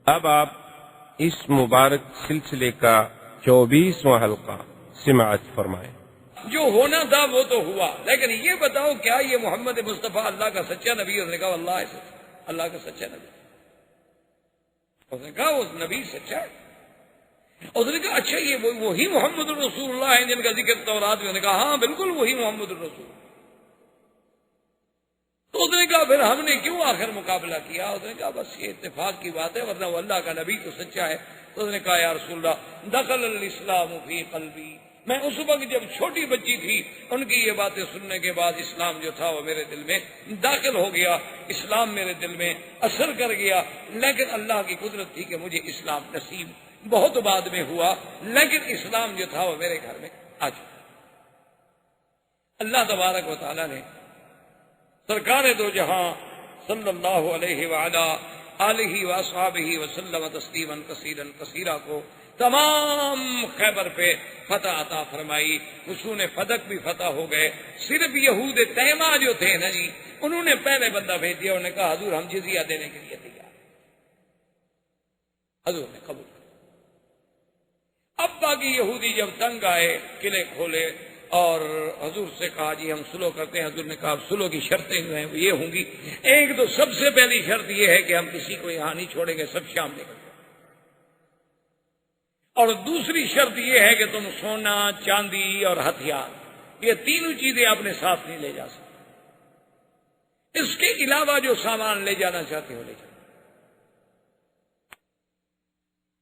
اب آپ اس مبارک سلسلے کا 24واں حلقہ سماعت فرمائیں۔ جو ہونا تھا وہ تو ہوا، لیکن یہ بتاؤ کیا یہ محمد مصطفیٰ اللہ کا سچا نبی؟ اس نے کہا اللہ ہے سچا، اللہ کا سچا نبی۔ اس نے کہا وہ نبی سچا ہے۔ اس نے کہا اچھا یہ وہی محمد الرسول اللہ ہے جن کا ذکر تورات میں؟ نے کہا ہاں بالکل وہی محمد الرسول۔ تو اس نے کہا پھر ہم نے کیوں آخر مقابلہ کیا؟ اس نے کہا بس یہ اتفاق کی بات ہے، ورنہ وہ اللہ کا نبی تو سچا ہے۔ تو اس نے کہا یا رسول اللہ دخل الاسلام فی قلبی، میں اس وقت جب چھوٹی بچی تھی ان کی یہ باتیں سننے کے بعد اسلام جو تھا وہ میرے دل میں داخل ہو گیا، اسلام میرے دل میں اثر کر گیا، لیکن اللہ کی قدرت تھی کہ مجھے اسلام نصیب بہت بعد میں ہوا، لیکن اسلام جو تھا وہ میرے گھر میں آ چکا۔ اللہ تبارک و تعالیٰ نے سرکار دو جہاں صلی اللہ علیہ وعلا آلہ واصحابہ وسلم تسلیما کثیرا کثیرا کو تمام خیبر پہ فتح عطا فرمائی، حصون فدق بھی فتح ہو گئے۔ صرف یہود تیمہ جو تھے نا جی، انہوں نے پہلے بندہ بھیج دیا، انہوں نے کہا حضور ہم جزیہ دینے کے لیے تیار۔ حضور نے قبول کیا۔ اب باقی یہودی جب تنگ آئے، قلعے کھولے اور حضور سے کہا جی ہم سلو کرتے ہیں۔ حضور نے کہا سلو کی شرطیں جو ہیں وہ یہ ہوں گی، ایک تو سب سے پہلی شرط یہ ہے کہ ہم کسی کو یہاں نہیں چھوڑیں گے، سب شام نکل جائیں، اور دوسری شرط یہ ہے کہ تم سونا چاندی اور ہتھیار یہ تینوں چیزیں اپنے ساتھ نہیں لے جا سکتے، اس کے علاوہ جو سامان لے جانا چاہتے ہو لے جاؤ۔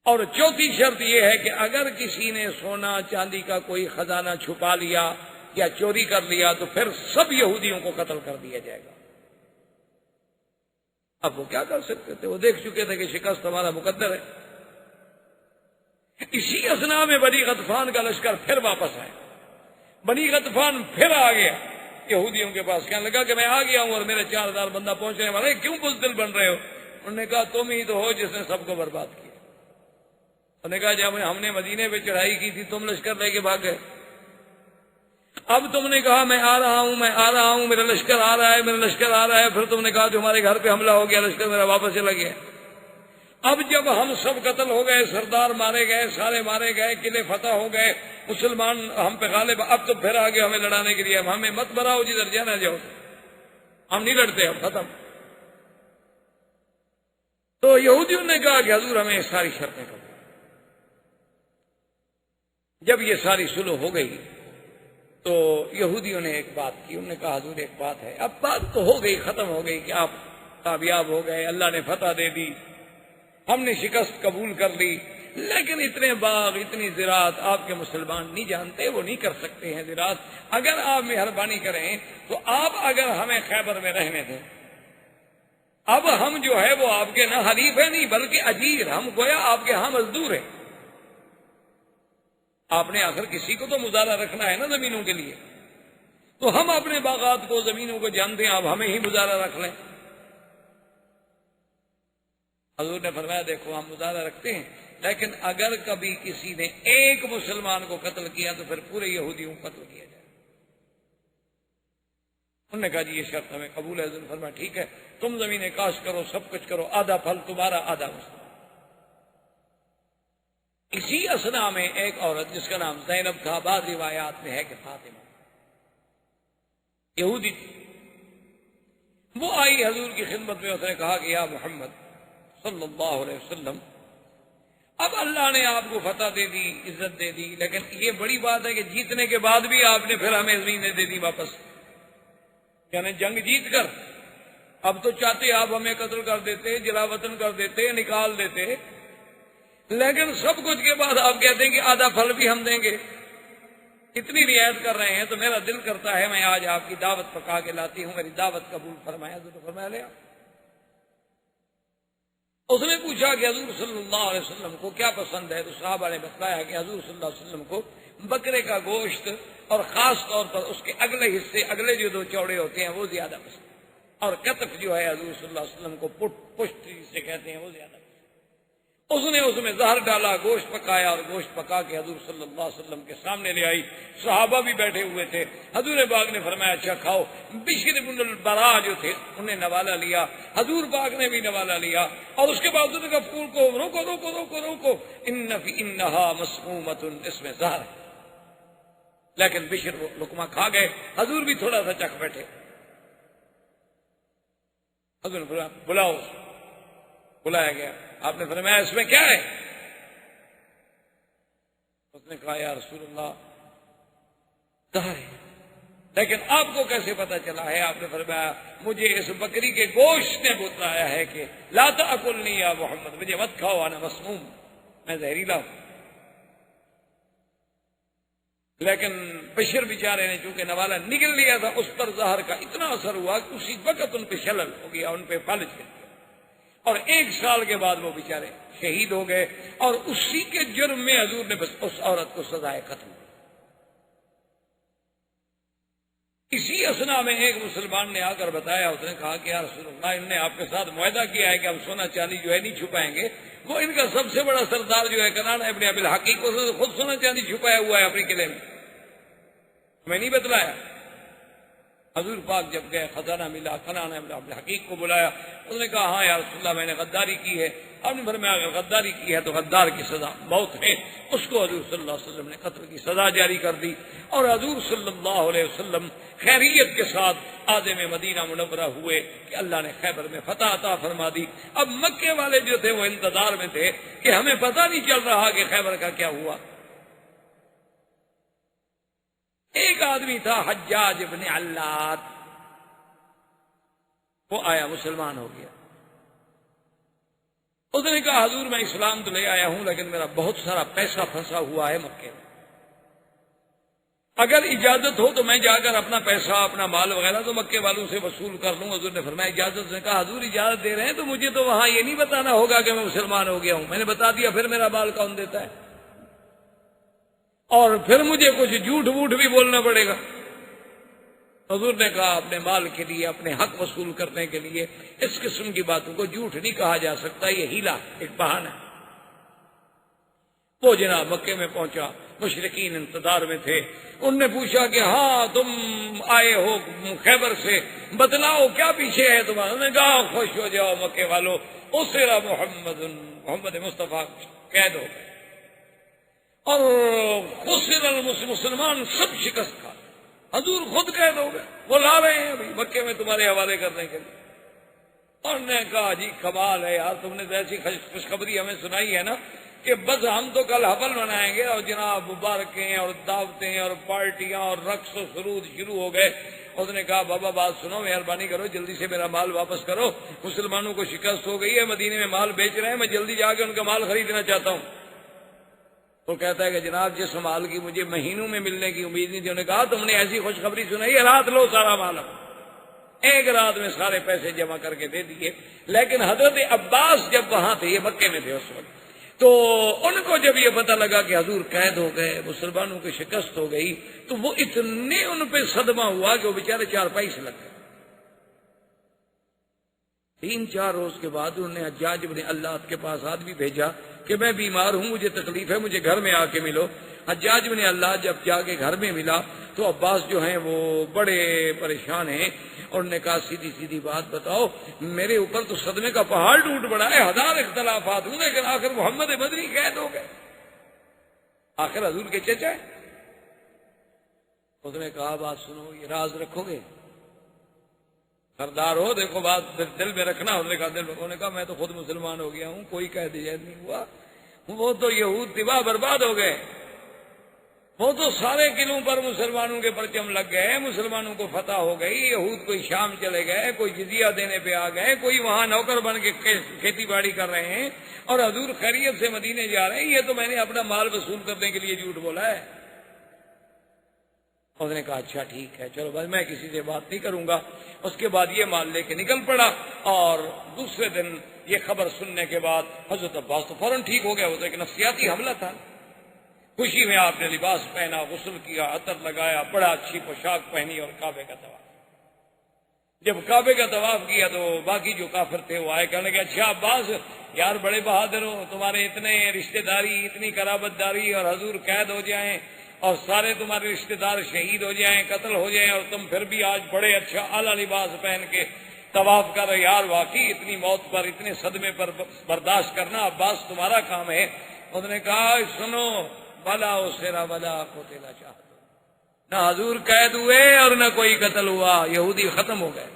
اور چوتھی شرط یہ ہے کہ اگر کسی نے سونا چاندی کا کوئی خزانہ چھپا لیا یا چوری کر لیا تو پھر سب یہودیوں کو قتل کر دیا جائے گا۔ اب وہ کیا کر سکتے تھے؟ وہ دیکھ چکے تھے کہ شکست ہمارا مقدر ہے۔ اسی اثنا میں بنی غطفان کا لشکر پھر واپس آئے۔ بنی غطفان پھر آ گیا یہودیوں کے پاس، کہنے لگا کہ میں آ گیا ہوں اور میرے 4000 بندہ پہنچنے والے، کیوں بزدل بن رہے ہو؟ انہوں نے کہا تم ہی تو ہو جس نے سب کو برباد کیا۔ انہوں نے کہا جب ہم نے مدینے پہ چڑھائی کی تھی تم لشکر لے کے بھاگ گئے، اب تم نے کہا میں آ رہا ہوں، میں آ رہا ہوں، میرا لشکر آ رہا ہے، میرا لشکر آ رہا ہے، پھر تم نے کہا کہ ہمارے گھر پہ حملہ ہو گیا، لشکر میرا واپس چلا گیا۔ اب جب ہم سب قتل ہو گئے، سردار مارے گئے، سارے مارے گئے، قلعے فتح ہو گئے، مسلمان ہم پہ غالب، اب تو پھر آگے ہمیں لڑانے کے لیے ہمیں مت بڑھاؤ، جدھر جانا جاؤ، ہم نہیں لڑتے، اب ختم۔ تو یہودیوں نے کہا کہ حضور ہمیں ساری شرطیں کرو۔ جب یہ ساری سلو ہو گئی تو یہودیوں نے ایک بات کی، انہوں نے کہا حضور ایک بات ہے، اب بات تو ہو گئی، ختم ہو گئی کہ آپ کامیاب ہو گئے، اللہ نے فتح دے دی، ہم نے شکست قبول کر لی، لیکن اتنے باغ اتنی زراعت آپ کے مسلمان نہیں جانتے، وہ نہیں کر سکتے ہیں زراعت، اگر آپ مہربانی کریں تو آپ اگر ہمیں خیبر میں رہنے دیں، اب ہم جو ہے وہ آپ کے نہ حریف ہیں نہیں بلکہ اجیر، ہم گویا آپ کے ہاں مزدور ہیں۔ آپ نے آخر کسی کو تو مزارہ رکھنا ہے نا زمینوں کے لیے، تو ہم اپنے باغات کو زمینوں کو جانتے ہیں، آپ ہمیں ہی مزارہ رکھ لیں۔ حضور نے فرمایا دیکھو ہم مزارہ رکھتے ہیں، لیکن اگر کبھی کسی نے ایک مسلمان کو قتل کیا تو پھر پورے یہودیوں کو قتل کیا جائے۔ انہوں نے کہا جی یہ شرط ہمیں قبول ہے۔ حضور نے فرمایا ٹھیک ہے، تم زمینیں کاشت کرو، سب کچھ کرو، آدھا پھل تمہارا آدھا مسلمان۔ اسی اثنا میں ایک عورت جس کا نام زینب تھا، بعض روایات میں ہے کہ فاطمہ، یہودی تھی، وہ آئی حضور کی خدمت میں، اس نے کہا کہ یا محمد صلی اللہ علیہ وسلم اب اللہ نے آپ کو فتح دے دی، عزت دے دی، لیکن یہ بڑی بات ہے کہ جیتنے کے بعد بھی آپ نے پھر ہمیں زمینیں دے دی واپس، یعنی جنگ جیت کر اب تو چاہتے آپ ہمیں قتل کر دیتے، جلا وطن کر دیتے، نکال دیتے، لیکن سب کچھ کے بعد آپ کہتے ہیں کہ آدھا پھل بھی ہم دیں گے، اتنی رعایت کر رہے ہیں تو میرا دل کرتا ہے میں آج آپ کی دعوت پکا کے لاتی ہوں، میری دعوت قبول فرمایا۔ حضور نے فرمایا لے آؤ۔ اس نے پوچھا کہ حضور صلی اللہ علیہ وسلم کو کیا پسند ہے، تو صحابہ نے بتایا کہ حضور صلی اللہ علیہ وسلم کو بکرے کا گوشت اور خاص طور پر اس کے اگلے حصے، اگلے جو دو چوڑے ہوتے ہیں وہ زیادہ پسند، اور کتف جو ہے حضور صلی اللہ علیہ وسلم کو پشت جسے کہتے ہیں وہ زیادہ پسند۔ اس نے اس میں زہر ڈالا، گوشت پکایا اور گوشت پکا کے حضور صلی اللہ علیہ وسلم کے سامنے لے آئی. صحابہ بھی بیٹھے ہوئے تھے. حضور پاک نے فرمایا اچھا کھاؤ. بشر بن البراء جو تھے انہیں نوالا لیا، حضور پاک نے بھی نوالا لیا، اور اس کے بعد انہوں نے کہا پھول کو روکو روکو روکو روکو، انہا مسمومۃ، اس میں زہر ہے. لیکن بشر وہ لقمہ کھا گئے، حضور بھی تھوڑا سا چکھ بیٹھے. حضور نے فرمایا بلاؤ. بلایا گیا. آپ نے فرمایا اس میں کیا ہے؟ اس نے کہا یا رسول اللہ زہر ہے. لیکن آپ کو کیسے پتا چلا ہے؟ آپ نے فرمایا مجھے اس بکری کے گوشت نے بتایا ہے کہ لا تاکلنی یا محمد، مجھے مت کھاؤ، انا مسموم، میں زہریلا ہوں. لیکن بشر بیچارے نے چونکہ نوالا نگل لیا تھا، اس پر زہر کا اتنا اثر ہوا کہ اسی وقت ان پہ شلل ہو گیا، ان پہ فلج گر گیا، اور 1 سال کے بعد وہ بیچارے شہید ہو گئے. اور اسی کے جرم میں حضور نے بس اس عورت کو سزائے قتل دی. اسی اسنا میں ایک مسلمان نے آ کر بتایا، اس نے کہا کہ یا رسول اللہ، انہوں نے آپ کے ساتھ معاہدہ کیا ہے کہ ہم سونا چاندی جو ہے نہیں چھپائیں گے. وہ ان کا سب سے بڑا سردار جو ہے کنانہ ابن ابی الحقیق، کو خود سونا چاندی چھپایا ہوا ہے اپنے قلعے میں، ہمیں نہیں بتلایا. حضور پاک جب گئے، خزانہ ملا، کنانہ ابن ابی الحقیق کو بلایا. اس نے کہا ہاں یا رسول اللہ، میں نے غداری کی ہے. آپ نے فرمایا اگر غداری کی ہے تو غدار کی سزا موت ہے. اس کو حضور صلی اللہ علیہ وسلم نے قتل کی سزا جاری کر دی. اور حضور صلی اللہ علیہ وسلم خیریت کے ساتھ عازم مدینہ منورہ ہوئے کہ اللہ نے خیبر میں فتح عطا فرما دی. اب مکے والے جو تھے وہ انتظار میں تھے کہ ہمیں پتہ نہیں چل رہا کہ خیبر کا کیا ہوا. ایک آدمی تھا حجاج ابن علات، وہ آیا، مسلمان ہو گیا. اس نے کہا حضور میں اسلام تو لے آیا ہوں لیکن میرا بہت سارا پیسہ پھنسا ہوا ہے مکے میں، اگر اجازت ہو تو میں جا کر اپنا پیسہ، اپنا مال وغیرہ تو مکے والوں سے وصول کر لوں. حضور نے فرمایا اجازت. نے کہا حضور اجازت دے رہے ہیں تو مجھے تو وہاں یہ نہیں بتانا ہوگا کہ میں مسلمان ہو گیا ہوں. میں نے بتا دیا پھر میرا مال کون دیتا ہے؟ اور پھر مجھے کچھ جھوٹ ووٹ بھی بولنا پڑے گا. حضور نے کہا اپنے مال کے لیے، اپنے حق وصول کرنے کے لیے اس قسم کی باتوں کو جھوٹ نہیں کہا جا سکتا، یہ ہیلا، ایک بہانہ. وہ جناب مکے میں پہنچا، مشرکین انتظار میں تھے. ان نے پوچھا کہ ہاں تم آئے ہو خیبر سے، بتلاؤ کیا پیچھے ہے تمہارا؟ انہوں نے کہا خوش ہو جاؤ مکے والو، اسرا محمد مصطفیٰ قید ہو گئے، اور خسر مسلمان سب شکست کھا. حضور خود قید ہو گئے، وہ لا رہے ہیں ابھی مکے میں تمہارے حوالے کرنے کے لیے. اور نے کہا جی کمال ہے یار، تم نے تو ایسی خوشخبری ہمیں سنائی ہے نا کہ بس ہم تو کل حفل منائیں گے، اور جناب مبارکیں اور دعوتیں اور پارٹیاں اور رقص و سرود شروع ہو گئے. اس نے کہا بابا بات سنو، مہربانی کرو جلدی سے میرا مال واپس کرو، مسلمانوں کو شکست ہو گئی ہے، مدینے میں مال بیچ رہے ہیں، میں جلدی جا کے ان کا مال خریدنا چاہتا ہوں. وہ کہتا ہے کہ جناب جس مال کی مجھے مہینوں میں ملنے کی امید نہیں تھی. انہوں نے کہا تم نے ایسی خوشخبری سنائی ہے، رات لو سارا مال. ایک رات میں سارے پیسے جمع کر کے دے دیے. لیکن حضرت عباس جب وہاں تھے، یہ مکے میں تھے اس وقت، تو ان کو جب یہ پتہ لگا کہ حضور قید ہو گئے، مسلمانوں کی شکست ہو گئی، تو وہ اتنے ان پہ صدمہ ہوا کہ وہ بیچارے چارپائی سے لگ گئے. 3-4 روز کے بعد انہوں نے حجاج بن علات کے پاس آدمی بھیجا کہ میں بیمار ہوں، مجھے تکلیف ہے، مجھے گھر میں آ کے ملو. حجاج بن علات جب جا کے گھر میں ملا تو عباس جو ہیں وہ بڑے پریشان ہیں، اور نے کہا سیدھی سیدھی بات بتاؤ، میرے اوپر تو صدمے کا پہاڑ ٹوٹ پڑا ہے، 1000 اختلافات ہوں، لیکن آخر محمد بدری قید ہو گئے، آخر حضور کے چچا ہے. اس نے کہا بات سنو، یہ راز رکھو گے؟ سردار ہو، دیکھو بات دل میں رکھنا. انہوں نے کہا دل میں. انہوں نے کہا میں تو خود مسلمان ہو گیا ہوں، کوئی قید نہیں ہوا، وہ تو یہود تباہ برباد ہو گئے، وہ تو سارے قلعوں پر مسلمانوں کے پرچم لگ گئے، مسلمانوں کو فتح ہو گئی، یہود کوئی شام چلے گئے، کوئی جزیہ دینے پہ آ گئے، کوئی وہاں نوکر بن کے کھیتی باڑی کر رہے ہیں، اور حضور خیریت سے مدینے جا رہے ہیں. یہ تو میں نے اپنا مال وصول کرنے کے لیے جھوٹ بولا ہے. اس نے کہا اچھا ٹھیک ہے، چلو بس میں کسی سے بات نہیں کروں گا. اس کے بعد یہ مال لے کے نکل پڑا، اور دوسرے دن یہ خبر سننے کے بعد حضرت عباس تو فوراً ٹھیک ہو گیا. وہ تو ایک نفسیاتی حملہ تھا. خوشی میں آپ نے لباس پہنا، غسل کیا، عطر لگایا، بڑا اچھی پوشاک پہنی اور کعبے کا طواف. جب کعبے کا طواف کیا تو باقی جو کافر تھے وہ آئے، کہنے لگے اچھا عباس یار بڑے بہادر ہو، تمہارے اتنے رشتہ داری، اتنی قرابت داری، اور حضور قید ہو جائیں اور سارے تمہارے رشتہ دار شہید ہو جائیں، قتل ہو جائیں، اور تم پھر بھی آج بڑے اچھا اعلیٰ لباس پہن کے طواف کر رہے، یار واقعی اتنی موت پر، اتنے صدمے پر برداشت کرنا عباس تمہارا کام ہے۔ انہوں نے کہا سنو، بلا اسرا ولا قتل شہید، نہ حضور قید ہوئے اور نہ کوئی قتل ہوا، یہودی ختم ہو گئے۔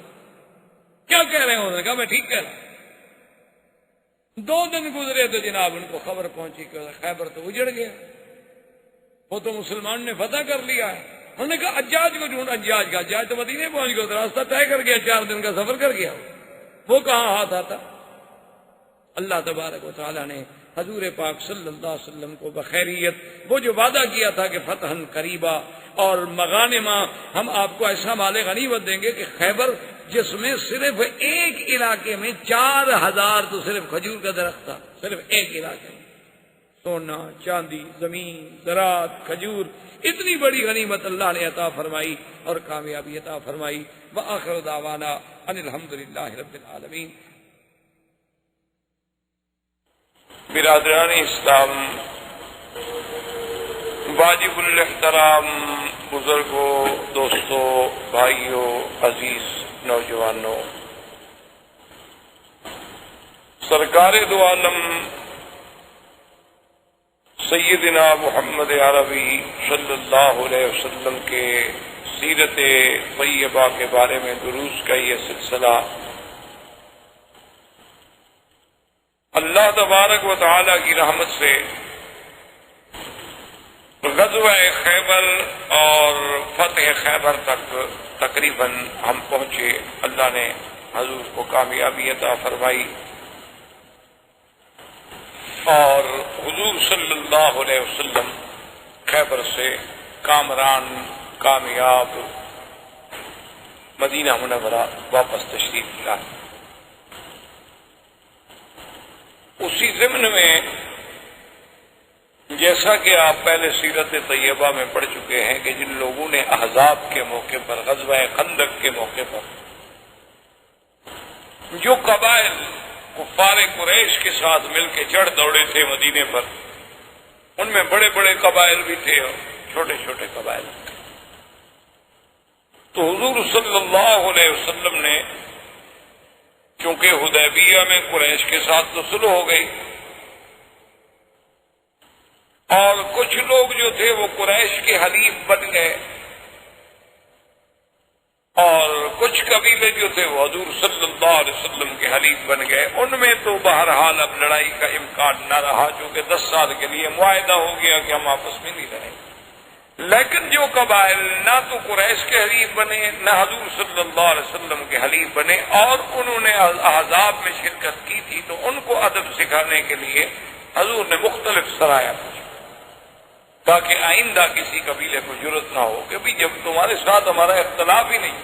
کیا کہہ رہے ہیں؟ انہوں نے کہا میں ٹھیک کہہ رہا ہوں۔ 2 دن گزرے تو جناب ان کو خبر پہنچی کہ خیبر تو اجڑ گیا، وہ تو مسلمان نے فتح کر لیا ہے۔ انہوں نے کہا حجاج کو ڈھونڈ، حجاج تو مدینے پہنچ گیا، تو راستہ طے کر گیا، 4 دن کا سفر کر گیا، وہ کہاں ہاتھ آتا۔ اللہ تبارک و تعالیٰ نے حضور پاک صلی اللہ علیہ وسلم کو بخیریت، وہ جو وعدہ کیا تھا کہ فتح قریبا اور مغانمہ، ہم آپ کو ایسا مال غنیمت دیں گے کہ خیبر، جس میں صرف ایک علاقے میں 4000 تو صرف کھجور کا درخت تھا، صرف ایک علاقے میں، سونا چاندی زمین زراعت کھجور، اتنی بڑی غنیمت اللہ نے عطا فرمائی اور کامیابی عطا فرمائی۔ وآخر دعوانا ان الحمدللہ رب العالمین۔ برادران اسلام، واجب الاحترام بزرگوں، دوستوں، بھائیوں، عزیز نوجوانوں، سرکار دو عالم سیدنا محمد عربی صلی اللہ علیہ وسلم کے سیرت طیبہ کے بارے میں دروس کا یہ سلسلہ اللہ تبارک و تعالی کی رحمت سے غزوہ خیبر اور فتح خیبر تک تقریباً ہم پہنچے۔ اللہ نے حضور کو کامیابی عطا فرمائی اور حضور صلی اللہ علیہ وسلم خیبر سے کامران کامیاب مدینہ منورہ واپس تشریف لائے۔ اسی ضمن میں جیسا کہ آپ پہلے سیرت طیبہ میں پڑھ چکے ہیں کہ جن لوگوں نے احزاب کے موقع پر، غزوہ خندق کے موقع پر جو قبائل کفار قریش کے ساتھ مل کے چڑھ دوڑے تھے مدینے پر، ان میں بڑے بڑے قبائل بھی تھے اور چھوٹے چھوٹے قبائل تھے، تو حضور صلی اللہ علیہ وسلم نے چونکہ حدیبیہ میں قریش کے ساتھ تو صلح ہو گئی اور کچھ لوگ جو تھے وہ قریش کے حلیف بن گئے اور کچھ قبیلے جو تھے وہ حضور صلی اللہ علیہ وسلم کے حلیف بن گئے، ان میں تو بہرحال اب لڑائی کا امکان نہ رہا، چونکہ 10 سال کے لیے معاہدہ ہو گیا کہ ہم آپس میں نہیں لڑیں گے۔ لیکن جو قبائل نہ تو قریش کے حلیف بنے نہ حضور صلی اللہ علیہ وسلم کے حلیف بنے اور انہوں نے احزاب میں شرکت کی تھی، تو ان کو ادب سکھانے کے لیے حضور نے مختلف سرایا پوچھا تاکہ آئندہ کسی قبیلے کو جرأت نہ ہو کہ بھی جب تمہارے ساتھ ہمارا اختلاف ہی نہیں،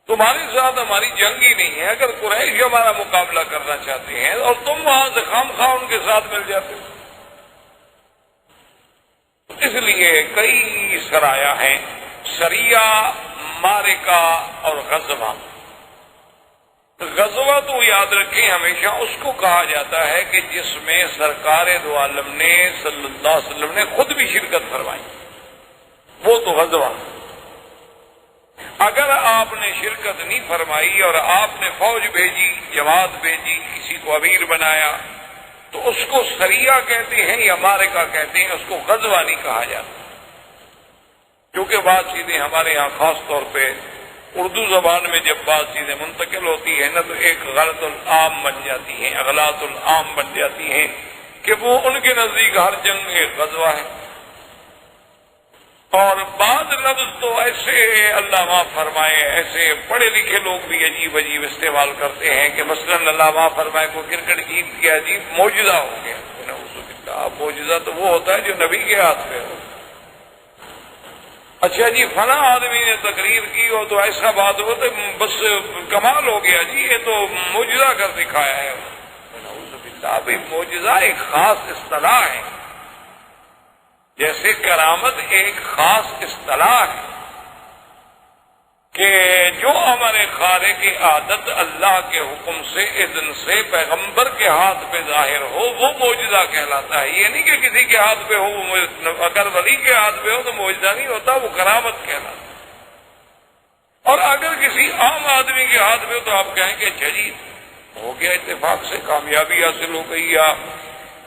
تمہارے ساتھ ہماری جنگ ہی نہیں ہے، اگر قریش ہمارا مقابلہ کرنا چاہتے ہیں اور تم وہاں سے خام خواہ ان کے ساتھ مل جاتے ہو۔ اس لیے کئی سرایا ہیں، سریہ، مارکہ اور غزوہ۔ غزوہ تو یاد رکھیں ہمیشہ اس کو کہا جاتا ہے کہ جس میں سرکار دو عالم نے صلی اللہ علیہ وسلم نے خود بھی شرکت فرمائی، وہ تو غزوہ۔ اگر آپ نے شرکت نہیں فرمائی اور آپ نے فوج بھیجی، جماعت بھیجی، کسی کو امیر بنایا، تو اس کو سریہ کہتے ہیں یا مارکہ کہتے ہیں، اس کو غزوہ نہیں کہا جاتا، کیونکہ بات چیزیں ہمارے ہاں خاص طور پہ اردو زبان میں جب بات چیزیں منتقل ہوتی ہیں نا تو ایک غلط العام بن جاتی ہیں، اغلاط العام بن جاتی ہیں کہ وہ ان کے نزدیک ہر جنگ ایک غزوہ ہے، اور بعض لفظ تو ایسے اللہ معاف فرمائے ایسے پڑھے لکھے لوگ بھی عجیب عجیب استعمال کرتے ہیں کہ مثلا اللہ معاف فرمائے کو کرکٹ جیت گیا، عجیب معجزہ ہو گیا۔ معجزہ تو وہ ہوتا ہے جو نبی کے ہاتھ میں ہو۔ اچھا جی فلاں آدمی نے تقریر کی ہو تو ایسا بات ہو تو بس کمال ہو گیا جی، یہ تو معجزہ کر دکھایا ہے۔ بھائی معجزہ ایک خاص اصطلاح ہے، جیسے کرامت ایک خاص اصطلاح ہے۔ کہ جو ہمارے خارے کی عادت اللہ کے حکم سے اذن سے پیغمبر کے ہاتھ پہ ظاہر ہو وہ معجزہ کہلاتا ہے. یہ نہیں کہ کسی کے ہاتھ پہ ہو وہ اگر ولی کے ہاتھ پہ ہو تو معجزہ نہیں ہوتا, وہ کرامت کہلاتا ہے. اور اگر کسی عام آدمی کے ہاتھ پہ ہو تو آپ کہیں کہ جی ہو گیا, اتفاق سے کامیابی حاصل ہو گئی یا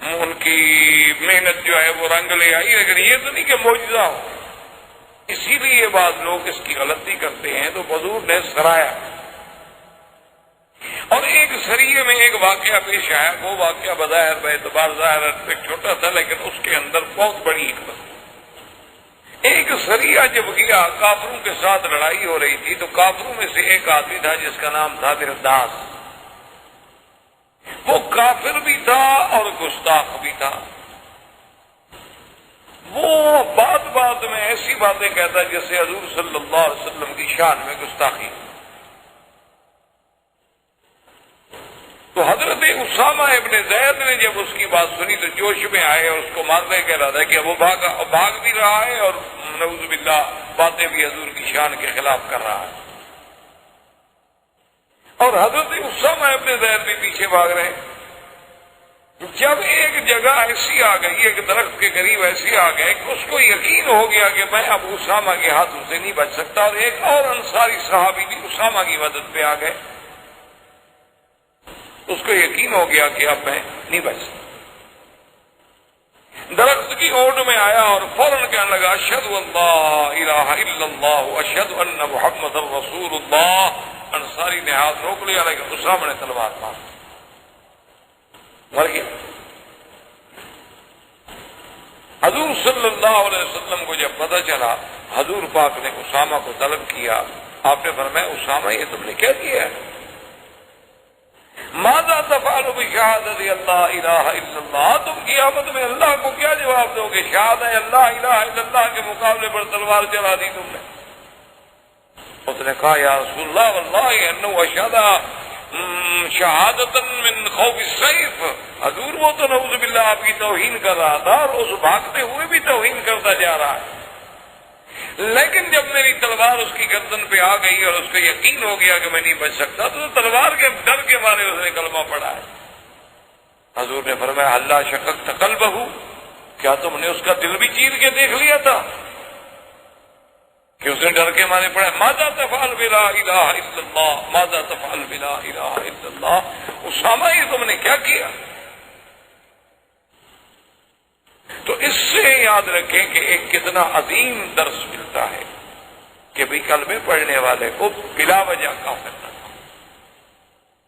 ان کی محنت جو ہے وہ رنگ لے آئی, لیکن یہ تو نہیں کہ معجزہ ہو. اسی لیے یہ بات لوگ اس کی غلطی کرتے ہیں. تو حضور نے سرایا اور ایک سریے میں ایک واقعہ پیش آیا. وہ واقعہ بظاہر باعتبار ظاہر ایک چھوٹا تھا لیکن اس کے اندر بہت بڑی حکمت. ایک سریہ جب گیا, کافروں کے ساتھ لڑائی ہو رہی تھی, تو کافروں میں سے ایک آدمی تھا جس کا نام تھا مرداس. وہ کافر بھی تھا اور گستاخ بھی تھا. وہ بات بات میں ایسی باتیں کہتا جیسے حضور صلی اللہ علیہ وسلم کی شان میں گستاخی. تو حضرت اسامہ ابن زید نے جب اس کی بات سنی تو جوش میں آئے اور اس کو مارنے کا ارادہ ہے کہ وہ بھاگ بھی رہا ہے اور نعوذ باللہ باتیں بھی حضور کی شان کے خلاف کر رہا ہے. اور حضرت اسامہ ابن زید بھی پیچھے بھاگ رہے ہیں. جب ایک جگہ ایسی آ گئی, ایک درخت کے قریب ایسی آ گئے کہ اس کو یقین ہو گیا کہ میں اب اسامہ کے ہاتھوں سے نہیں بچ سکتا, اور ایک اور انصاری صحابی بھی اسامہ کی مدد پہ آ گئے. اس کو یقین ہو گیا کہ اب میں نہیں بچ سکتا. درخت کی اوٹ میں آیا اور فوراً کہنے لگا اشہد ان لا الہ الا اللہ اشہد ان محمد رسول اللہ. انصاری نے ہاتھ روک لیا لیکن اسامہ نے تلوار مر گیا. حضور صلی اللہ علیہ وسلم کو جب پتہ چلا, حضور پاک نے اسامہ کو طلب کیا. آپ نے فرمایا اسامہ یہ تم نے کیا کیا ہے؟ ماذا تفعل بشہادت اللہ الہ الا اللہ. تم قیامت میں اللہ کو کیا جواب دو گے؟ شہادت اللہ الہ الا اللہ کے مقابلے پر تلوار چلا دی تم نے. اس نے کہا یا رسول اللہ واللہ انہ اشہد شہادتا من خوف السیف. حضور وہ تو نعوذ باللہ آپ کی توہین کر رہا تھا اور اس بھاگتے ہوئے بھی توہین کرتا جا رہا ہے, لیکن جب میری تلوار اس کی گردن پہ آ گئی اور اس کو یقین ہو گیا کہ میں نہیں بچ سکتا تو تلوار کے ڈر کے مارے اس نے کلمہ پڑھا ہے. حضور نے فرمایا اللہ شققت قلبہ, کیا تم نے اس کا دل بھی چیر کے دیکھ لیا تھا کہ اس نے ڈر کے مارے پڑھا ماذا تفعل بلا الہ الا اللہ ماذا تفعل بلا الہ الا اللہ. اسامہ یہ تم نے کیا کیا؟ تو اس سے یاد رکھیں کہ ایک کتنا عظیم درس ملتا ہے کہ بھئی کلمے پڑھنے والے کو بلا وجہ کافر نہ کرو,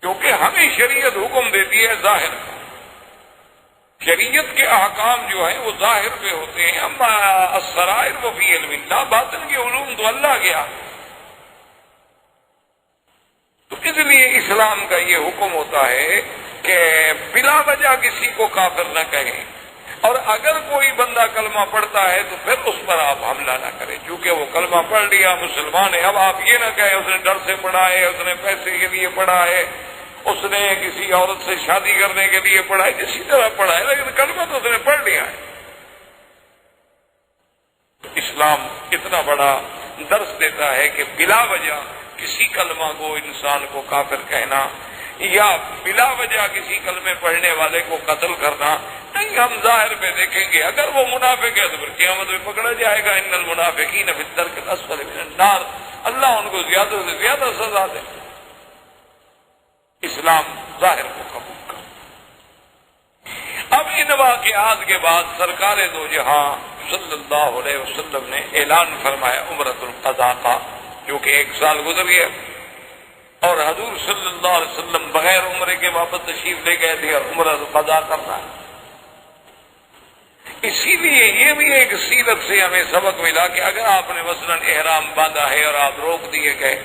کیونکہ ہمیں شریعت حکم دیتی ہے ظاہر کا. شریعت کے احکام جو ہیں وہ ظاہر پہ ہوتے ہیں. اما السرائر وفی علم اللہ, باطن کے علوم تو اللہ گیا. تو اس لیے اسلام کا یہ حکم ہوتا ہے کہ بلا وجہ کسی کو کافر نہ کہیں, اور اگر کوئی بندہ کلمہ پڑھتا ہے تو پھر اس پر آپ حملہ نہ کریں, چونکہ وہ کلمہ پڑھ لیا مسلمان ہے. اب آپ یہ نہ کہیں اس نے ڈر سے پڑھا ہے, اس نے پیسے کے لیے پڑھا ہے, اس نے کسی عورت سے شادی کرنے کے لیے پڑھا ہے, کسی طرح پڑھا ہے لیکن کلمہ تو اس نے پڑھ لیا ہے. اسلام اتنا بڑا درس دیتا ہے کہ بلا وجہ کسی کلمہ کو انسان کو کافر کہنا یا بلا وجہ کسی کلمے پڑھنے والے کو قتل کرنا نہیں. ہم ظاہر پہ دیکھیں گے اگر وہ منافق ہے تو پھر قیامت میں پکڑا جائے گا. ان المنافقین فی الدرک الاسفل من النار, اللہ ان کو زیادہ سے زیادہ سزا دے. اسلام ظاہر کو قبول کر. اب ان واقعات کے بعد سرکار دو جہاں صلی اللہ علیہ وسلم نے اعلان فرمایا عمرۃ القضاء کا, جو کہ 1 سال گزر گیا اور حضور صلی اللہ علیہ وسلم بغیر عمرے کے واپس تشریف لے گئے تھے اور عمرۃ القضاء کرنا ہے. اسی لیے یہ بھی ایک سیرت سے ہمیں سبق ملا کہ اگر آپ نے مثلاً احرام باندھا ہے اور آپ روک دیے گئے,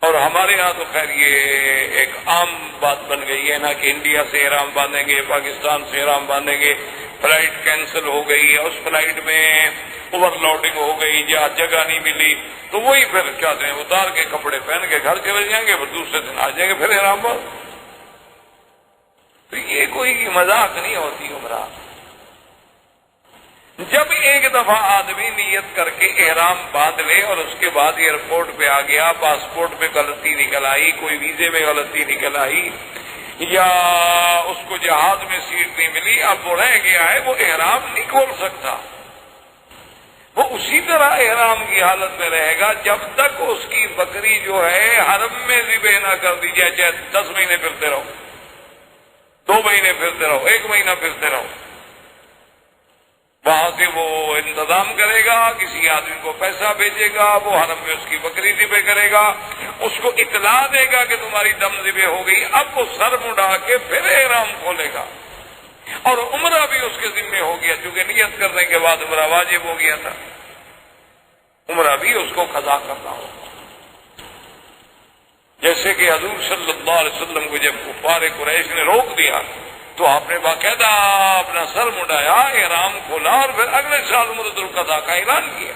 اور ہمارے ہاں تو خیر یہ ایک عام بات بن گئی ہے نا کہ انڈیا سے احرام باندھیں گے, پاکستان سے احرام باندھیں گے, فلائٹ کینسل ہو گئی, اس فلائٹ میں اوور لوڈنگ ہو گئی, جہاں جگہ نہیں ملی تو وہی پھر چاہتے ہیں اتار کے کپڑے پہن کے گھر چلے جائیں گے, پھر دوسرے دن آ جائیں گے پھر احرام باندھ. تو یہ کوئی مذاق نہیں ہوتی عمرہ. جب ایک دفعہ آدمی نیت کر کے احرام باندھ لے اور اس کے بعد ایئرپورٹ پہ آ گیا، پاسپورٹ میں غلطی نکل آئی، کوئی ویزے میں غلطی نکل آئی، یا اس کو جہاز میں سیٹ نہیں ملی، اب وہ رہ گیا ہے، وہ احرام نہیں کھول سکتا، وہ اسی طرح احرام کی حالت میں رہے گا جب تک اس کی بکری جو ہے حرم میں ذبح نہ کر دی جائے، چاہے 10 مہینے پھرتے رہو، 2 مہینے پھرتے رہو، 1 مہینہ پھرتے رہو، وہاں سے وہ انتظام کرے گا، کسی آدمی کو پیسہ بھیجے گا، وہ حرم میں اس کی بکری ذبح کرے گا، اس کو اطلاع دے گا کہ تمہاری دم ذبح ہو گئی، اب وہ سر مڑا کے پھر احرام کھولے گا، اور عمرہ بھی اس کے ذمہ ہو گیا، چونکہ نیت کرنے کے بعد عمرہ واجب ہو گیا تھا، عمرہ بھی اس کو قضا کرنا ہوگا۔ جیسے کہ حضور صلی اللہ علیہ وسلم کو جب کفار قریش نے روک دیا تو آپ نے باقاعدہ اپنا سر مڈایا، احرام کھولا، اور پھر اگلے سال عمرۃ القضاء کا اعلان کیا۔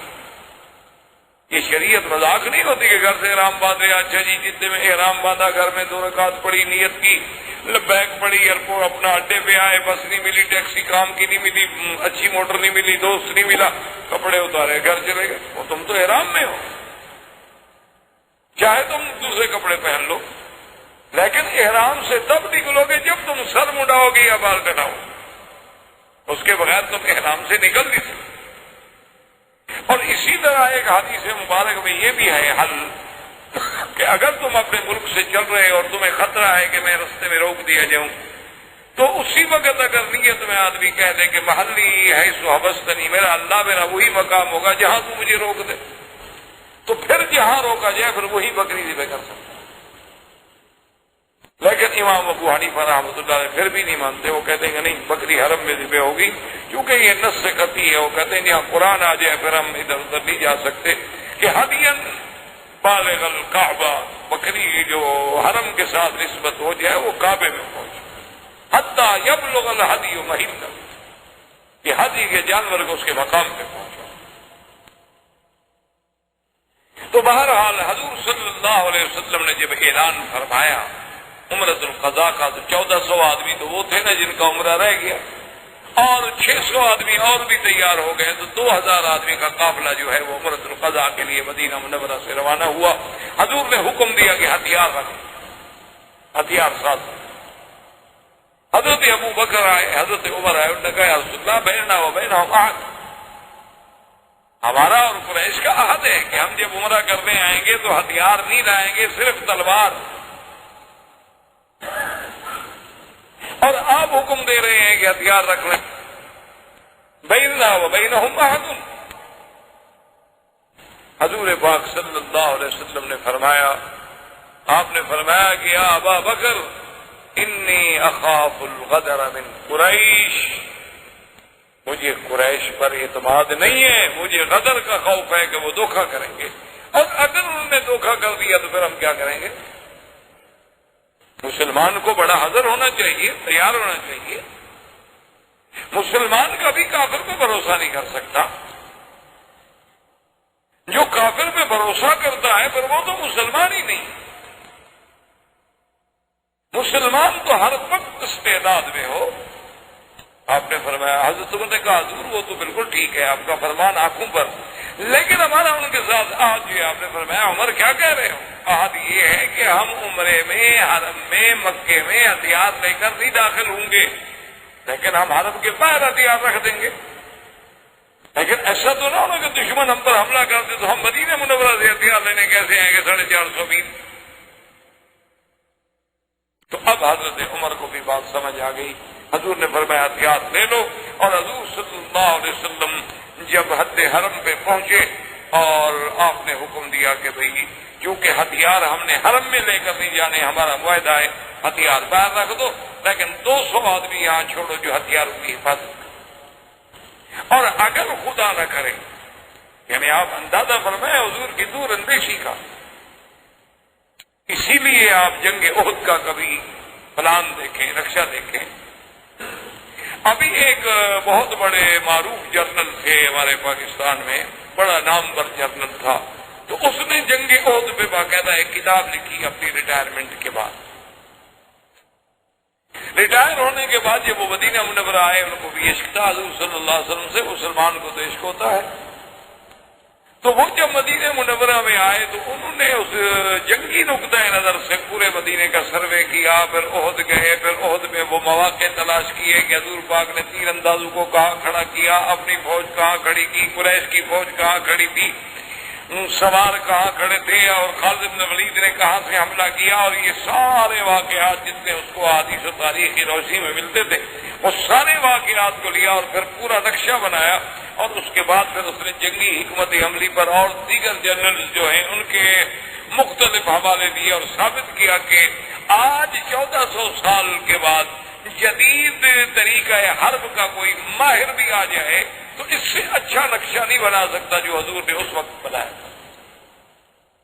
یہ شریعت مذاق نہیں ہوتی کہ گھر سے احرام باندھے، اچھا جی جتنے میں احرام باندھا، گھر میں 2 رکعت پڑھی، نیت کی، لبیک پڑھی، ایئرپورٹ اپنا اڈے پہ آئے، بس نہیں ملی، ٹیکسی کام کی نہیں ملی، اچھی موٹر نہیں ملی، دوست نہیں ملا، کپڑے اتارے گھر چلے گئے، وہ تم تو احرام میں ہو، چاہے تم دوسرے کپڑے پہن لو، لیکن احرام سے تب نکلو گے جب تم سر مڈاؤ گے یا بال کٹاؤ، اس کے بغیر تم احرام سے نکل نہیں سکتے۔ اور اسی طرح ایک حدیث مبارک میں یہ بھی ہے حل کہ اگر تم اپنے ملک سے چل رہے اور تمہیں خطرہ ہے کہ میں رستے میں روک دیا جاؤں، تو اسی وقت اگر نیت میں آدمی کہہ دے کہ محلی ہے سو حبستنی، میرا اللہ میرا وہی مقام ہوگا جہاں تو مجھے روک دے، تو پھر جہاں روکا جائے پھر وہی بکری ذبح کر سکتا۔ لیکن امام ابو حنیفہ رحمۃ اللہ علیہ پھر بھی نہیں مانتے، وہ کہتے ہیں کہ نہیں، بکری حرم میں ذبح ہوگی، کیونکہ یہ نص سے قطعی ہے، وہ کہتے ہیں یہاں قرآن آ جائے پھر ہم ادھر ادھر نہیں جا سکتے کہ ہدین بالغ الکعبہ، بکری جو حرم کے ساتھ نسبت ہو جائے وہ کعبے میں پہنچے، حتیٰ یبلغ الہدی محلہ، کہ ہدی کے جانور کو اس کے مقام پہ پہنچا۔ تو بہرحال حضور صلی اللہ علیہ وسلم نے جب اعلان فرمایا عمرۃ القضاء کا، تو 1400 آدمی تو وہ تھے نا جن کا عمرہ رہ گیا، اور 600 آدمی اور بھی تیار ہو گئے، تو 2000 آدمی کا قافلہ جو ہے وہ عمرۃ القضاء کے لیے مدینہ منورہ سے روانہ ہوا۔ حضور نے حکم دیا کہ ہتھیار رکھیں، ہتھیار ساتھ۔ حضرت ابو بکر آئے، حضرت عمر آئے، انہوں نے کہا یا رسول اللہ بیننا و بینہم عہد، ہمارا اور قریش کا عہد ہے کہ ہم جب عمرہ کرنے آئیں گے تو ہتھیار نہیں لائیں گے، صرف تلوار، اور آپ حکم دے رہے ہیں کہ ہتھیار رکھ لیں۔ بیننا و بینہم عہد، حضور پاک صلی اللہ علیہ وسلم نے فرمایا، آپ نے فرمایا کہ یا ابا بکر انی اخاف الغدر من قریش، مجھے قریش پر اعتماد نہیں ہے، مجھے غدر کا خوف ہے کہ وہ دھوکہ کریں گے، اور اگر انہوں نے دھوکہ کر دیا تو پھر ہم کیا کریں گے؟ مسلمان کو بڑا حذر ہونا چاہیے، تیار ہونا چاہیے۔ مسلمان کبھی کافر پہ بھروسہ نہیں کر سکتا، جو کافر پہ بھروسہ کرتا ہے پھر وہ تو مسلمان ہی نہیں۔ مسلمان تو ہر وقت استعداد میں ہو۔ آپ نے فرمایا، حضرت عمر نے کہا حضور وہ تو بالکل ٹھیک ہے، آپ کا فرمان آنکھوں پر، لیکن ہمارا ان کے ساتھ عہد جو ہے، آپ نے فرمایا عمر کیا کہہ رہے ہو؟ عہد یہ ہے کہ ہم عمرے میں، حرم میں، مکے میں ہتھیار لے کر نہیں داخل ہوں گے، لیکن ہم حرم کے باہر ہتھیار رکھ دیں گے۔ لیکن ایسا تو نہ ہونا کہ دشمن ہم پر حملہ کرتے تو ہم مدینہ منورہ سے ہتھیار لینے کیسے آئیں گے 450 میل؟ تو اب حضرت عمر کو بھی بات سمجھ آ گئی، حضور نے فرمایا ہتھیار لے لو، اور حضور صلی اللہ علیہ وسلم جب حد حرم پہ پہنچے اور آپ نے حکم دیا کہ بھئی کیونکہ ہتھیار ہم نے حرم میں لے کر نہیں جانے، ہمارا معاہدہ ہے، ہتھیار باہر رکھ دو، لیکن 200 آدمی یہاں چھوڑو جو ہتھیاروں کی حفاظت کریں، اور اگر خدا نہ کرے، یعنی آپ اندازہ فرمائیں حضور کی دور اندیشی کا، اسی لیے آپ جنگ احد کا کبھی پلان دیکھیں، نقشہ دیکھیں۔ ابھی ایک بہت بڑے معروف جرنل تھے ہمارے پاکستان میں، بڑا نامور جرنل تھا، تو اس نے جنگ احد پہ باقاعدہ ایک کتاب لکھی اپنی ریٹائرمنٹ کے بعد۔ ریٹائر ہونے کے بعد جب وہ مدینہ منورہ آئے ان کو بھی عشق تھا حضور صلی اللہ علیہ وسلم سے، مسلمان کو تو عشق ہوتا ہے. تو وہ جب مدینہ منورہ میں آئے تو انہوں نے اس جنگی نقطۂ نظر سے پورے مدینے کا سروے کیا، پھر احد گئے، پھر احد میں وہ مواقع تلاش کیے کہ حضور پاک نے تیر اندازوں کو کہاں کھڑا کیا، اپنی فوج کہاں کھڑی کی، قریش کی فوج کہاں کھڑی تھی، سوار کہاں کھڑے تھے، اور خالد بن ولید نے کہاں سے حملہ کیا، اور یہ سارے واقعات جتنے اس کو حدیث و تاریخ کی روشنی میں ملتے تھے وہ سارے واقعات کو لیا اور پھر پورا نقشہ بنایا. اور اس کے بعد پھر اس نے جنگی حکمت عملی پر اور دیگر جنرلز جو ہیں ان کے مختلف حوالے دیے اور ثابت کیا کہ آج 1400 سال کے بعد جدید طریقہ حرب کا کوئی ماہر بھی آ جائے تو اس سے اچھا نقشہ نہیں بنا سکتا جو حضور نے اس وقت بنایا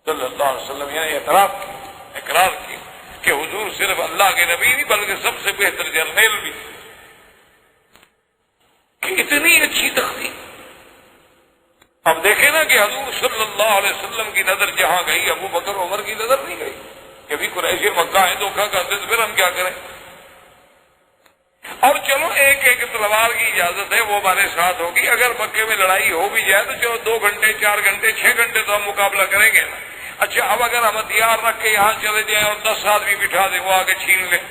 صلی اللہ علیہ وسلم. یعنی اقرار کیا کہ حضور صرف اللہ کے نبی نہیں بلکہ سب سے بہتر جرنیل بھی. کہ اتنی اچھی تخلیق. اب دیکھیں نا کہ حضور صلی اللہ علیہ وسلم کی نظر جہاں گئی ابو بکر عمر کی نظر نہیں گئی. کبھی قریش مکہ ہے دھوکہ کرتے تو پھر ہم کیا کریں. اور چلو ایک تلوار کی اجازت ہے وہ ہمارے ساتھ ہوگی، اگر مکے میں لڑائی ہو بھی جائے تو چلو 2 گھنٹے 4 گھنٹے 6 گھنٹے تو ہم مقابلہ کریں گے نا. اچھا اب اگر ہم ہتھیار رکھ کے یہاں چلے جائیں اور 10 آدمی بٹھا دیں وہ آگے چھین لیں.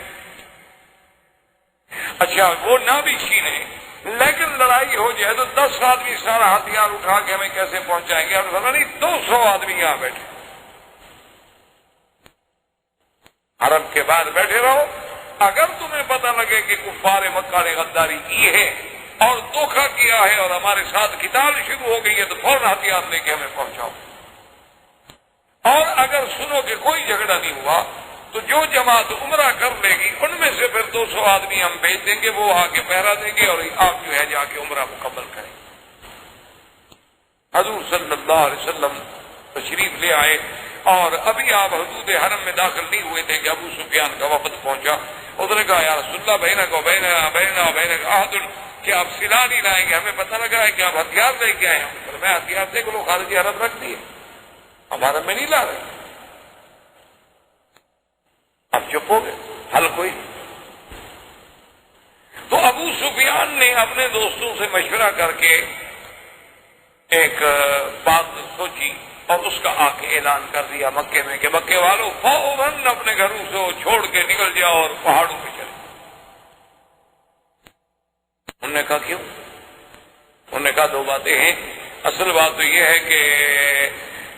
اچھا وہ نہ بھی چھینے لیکن لڑائی ہو جائے تو 10 آدمی سارا ہتھیار اٹھا کے ہمیں کیسے پہنچائیں گے. اور پتہ نہیں 200 آدمی یہاں بیٹھے حرم کے بعد بیٹھے رہو. اگر تمہیں پتہ لگے کہ کفار مکہ نے غداری کی ہے اور دھوکہ کیا ہے اور ہمارے ساتھ قتال شروع ہو گئی ہے تو فوراً ہتھیار لے کے ہمیں پہنچاؤ. اور اگر سنو کہ کوئی جھگڑا نہیں ہوا تو جو جماعت عمرہ کر لے گی ان میں سے پھر 200 آدمی ہم بھیج دیں گے، وہ آ کے پہرا دیں گے اور آپ جو ہے جا کے عمرہ مکمل کریں. حضور صلی اللہ علیہ وسلم تشریف لے آئے اور ابھی آپ حدود حرم میں داخل نہیں ہوئے تھے کہ ابو سفیان کا وفد پہنچا. اس نے کہا یا رسول اللہ بینک عہد، کہ آپ سلا نہیں لائیں گے، ہمیں پتہ لگا ہے کہ آپ ہتھیار لے کے آئے ہیں. میں ہتھیار دے کے لوگ خارجی حرم رکھ دیے، ہم حرم میں نہیں لا رہے. اب چپ ہو گئے، حل کوئی. تو ابو سفیان نے اپنے دوستوں سے مشورہ کر کے ایک بات سوچی اور اس کا آ کے اعلان کر دیا مکے میں کہ مکے والوں فوراً اپنے گھروں سے چھوڑ کے نکل جاؤ اور پہاڑوں پہ چلے. انہوں نے کہا کیوں؟ انہوں نے کہا 2 باتیں ہیں. اصل بات تو یہ ہے کہ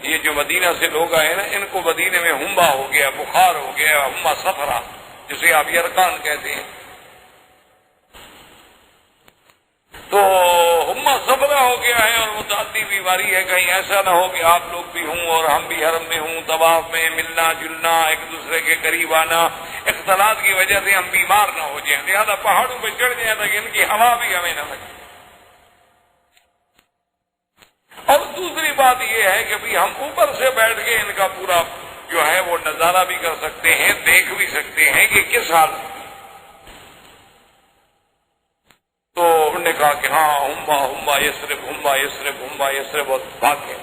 یہ جو مدینہ سے لوگ آئے نا ان کو مدینے میں ہمہ ہو گیا، بخار ہو گیا، ہمہ صفرا جسے آپ یرقان کہتے ہیں. تو ہمہ صفرا ہو گیا ہے اور متعدی بیماری ہے. کہیں ایسا نہ ہو کہ آپ لوگ بھی ہوں اور ہم بھی حرم میں ہوں، طواف میں ملنا جلنا، ایک دوسرے کے قریب آنا، اختلاط کی وجہ سے ہم بیمار نہ ہو جائیں. لہٰذا پہاڑوں پہ چڑھ جائیں تاکہ ان کی ہوا بھی ہمیں نہ لگے. اور دوسری بات یہ ہے کہ بھی ہم اوپر سے بیٹھ کے ان کا پورا جو ہے وہ نظارہ بھی کر سکتے ہیں، دیکھ بھی سکتے ہیں کہ کس حال. تو انہوں نے کہا کہ ہاں ہمہ یثرب اور بھاگ گئے.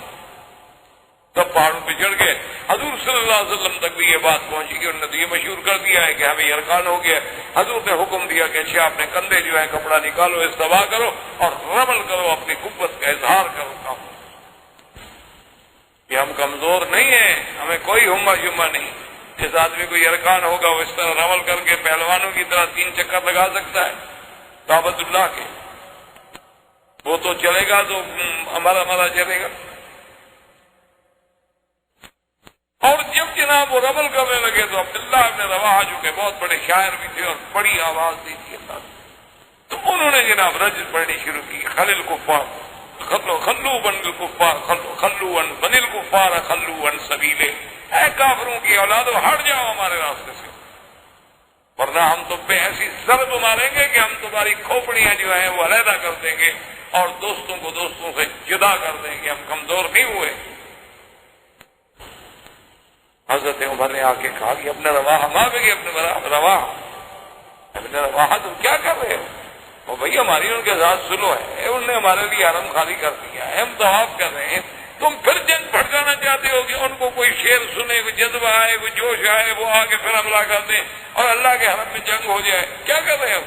تب پہاڑوں پہ چڑھ گئے. حضور صلی اللہ علیہ وسلم تک بھی یہ بات پہنچی کہ انہوں نے تو یہ مشہور کر دیا ہے کہ ہمیں یرقان ہو گیا. حضور نے حکم دیا کہ اچھا اپنے کندھے جو ہے کپڑا نکالو، استوا کرو اور رمل کرو، اپنی قوت کا اظہار کرو. کام کہ ہم کمزور نہیں ہیں، ہمیں کوئی ہمہ شمہ نہیں. جس آدمی کو یرقان ہوگا وہ اس طرح رمل کر کے پہلوانوں کی طرح 3 چکر لگا سکتا ہے کعبۃ اللہ کے. وہ تو چلے گا تو ہمارا چلے گا. اور جب جناب وہ رمل کرنے لگے تو عبداللہ ابن رواحہ جو کہ بہت بڑے شاعر بھی تھے اور بڑی آواز دی تھی اللہ، تو انہوں نے جناب رجز پڑھنی شروع کی. خلل کفار خلو بن الکفار خلو ان بن الکفار خلو ان سبیلے. اے کافروں کی اولادو ہٹ جاؤ ہمارے راستے سے، ورنہ ہم تم پہ ایسی ضرب ماریں گے کہ ہم تمہاری کھوپڑیاں جو ہیں وہ علیحدہ کر دیں گے اور دوستوں کو دوستوں سے جدا کر دیں گے. ہم کمزور نہیں ہوئے. حضرت عمر نے آ کے کہا کہ اپنے رواحہ ماں پہ اپنے رواحہ تم کیا کر رہے ہو؟ وہ بھائی ہماری ان کے ساتھ سلو ہے، انہوں نے ہمارے لیے حرم خالی کر دیا ہے، ہم طواف کر رہے ہیں. تو تم پھر جنگ بھڑکانا چاہتے ہو کہ ان کو کوئی شعر سنے، کوئی جذبہ آئے، کوئی جوش آئے، وہ آگے پھر حملہ کر دیں اور اللہ کے حرم میں جنگ ہو جائے. کیا کر رہے ہو؟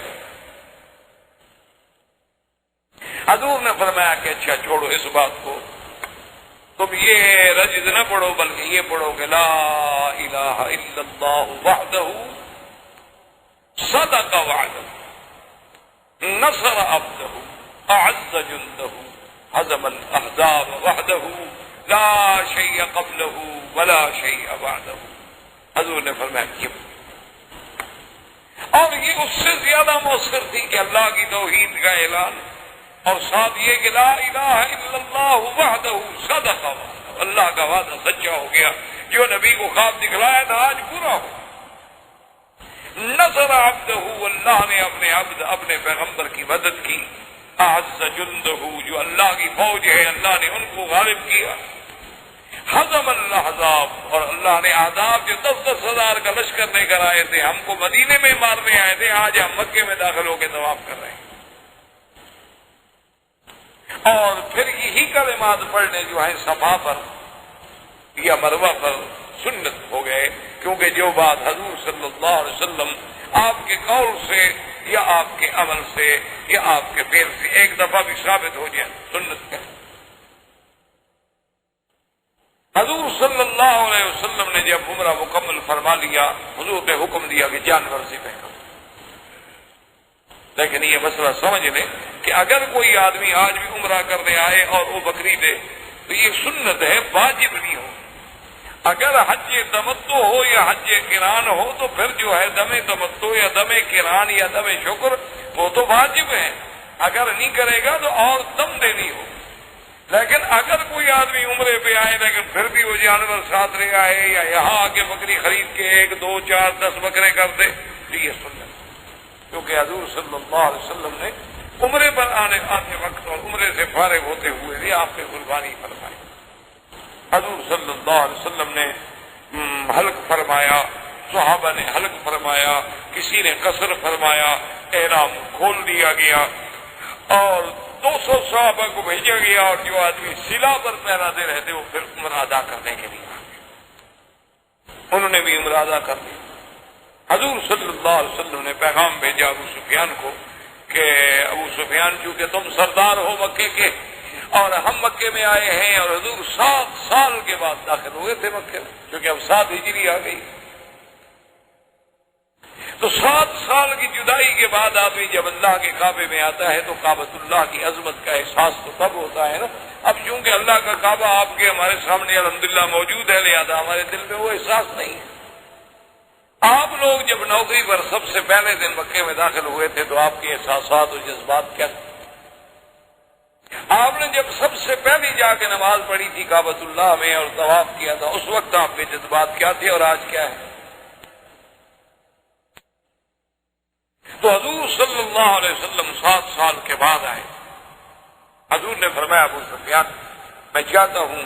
حضور نے فرمایا کہ اچھا چھوڑو اس بات کو، تم یہ رجز نہ پڑھو بلکہ یہ پڑھو کہ لا الہ الا اللہ وحدہ صدق وعدہ نصر عبدہ اعز جندہ ہزم الاحزاب وحدہ لا شیء قبلہ ولا شیء بعدہ. حضور نے فرمایا یہ، اور یہ اس سے زیادہ مؤثر تھی کہ اللہ کی توحید کا اعلان اور ساتھ یہ کہ لا الہ الا اللہ وحدہ صدق وعدہ، اللہ کا وعدہ سچا ہو گیا، جو نبی کو خواب دکھلایا تھا آج پورا ہو. نصر عبدہ، اللہ نے اپنے عبد اپنے پیغمبر کی مدد کی. اعز جندہ، جو اللہ کی فوج ہے اللہ نے ان کو غالب کیا. ہزم الاحزاب، اور اللہ نے احزاب جو 10-10 ہزار کا لشکر لے کر آئے تھے، ہم کو مدینے میں مارنے آئے تھے، آج ہم مکے میں داخل ہو کے طواف کر رہے ہیں. اور پھر یہی کلمات پڑھنے جو ہیں صفا پر یا مروہ پر سنت ہو گئے، کیونکہ جو بات حضور صلی اللہ علیہ وسلم آپ کے قول سے یا آپ کے عمل سے یا آپ کے فعل سے ایک دفعہ بھی ثابت ہو جائے سنت ہے. حضور صلی اللہ علیہ وسلم نے جب عمرہ مکمل فرما لیا، حضور نے حکم دیا کہ جانور سے پہنو. لیکن یہ مسئلہ سمجھ لیں کہ اگر کوئی آدمی آج بھی عمرہ کرنے آئے اور وہ بکری دے تو یہ سنت ہے، واجب نہیں ہو. اگر حج تمتع ہو یا حج قران ہو تو پھر جو ہے دم تمتع یا دم قران یا دم شکر وہ تو واجب ہے، اگر نہیں کرے گا تو اور دم دینی ہو. لیکن اگر کوئی آدمی عمرے پہ آئے لیکن پھر بھی وہ جانور ساتھ لے آئے یا یہاں آ کے بکری خرید کے 1 2 4 10 بکرے کر دے تو یہ سنت، کیونکہ حضور صلی اللہ علیہ وسلم نے عمرے پر آنے وقت اور عمرے سے فارغ ہوتے ہوئے بھی آپ نے قربانی فرمائی. حضور صلی اللہ علیہ وسلم نے حلق فرمایا، صحابہ نے حلق فرمایا، کسی نے قصر فرمایا، احرام کھول دیا گیا اور 200 صحابہ کو بھیجا گیا، اور جو آدمی سلا پر پہراتے رہتے وہ پھر عمرہ ادا کرنے کے لیے انہوں نے بھی عمرہ ادا کر دی. حضور صلی اللہ علیہ وسلم نے پیغام بھیجا ابو سفیان کو کہ ابو سفیان چونکہ تم سردار ہو مکے کے اور ہم مکے میں آئے ہیں، اور حضور 7 سال کے بعد داخل ہوئے تھے مکے میں، کیونکہ اب 7 ہجری آ گئی، تو 7 سال کی جدائی کے بعد آدمی جب اللہ کے کعبے میں آتا ہے تو کعبۃ اللہ کی عظمت کا احساس تو تب ہوتا ہے نا. اب چونکہ اللہ کا کعبہ آپ کے ہمارے سامنے الحمدللہ موجود ہے، لہذا ہمارے دل میں وہ احساس نہیں ہے. آپ لوگ جب نوکری پر سب سے پہلے دن مکے میں داخل ہوئے تھے تو آپ کے احساسات اور جذبات کیا تھے؟ آپ نے جب سب سے پہلی جا کے نماز پڑھی تھی کعبۃ اللہ میں اور طواف کیا تھا، اس وقت آپ کے جذبات کیا تھے اور آج کیا ہے؟ تو حضور صلی اللہ علیہ وسلم 7 سال کے بعد آئے. حضور نے فرمایا ابو سفیان میں چاہتا ہوں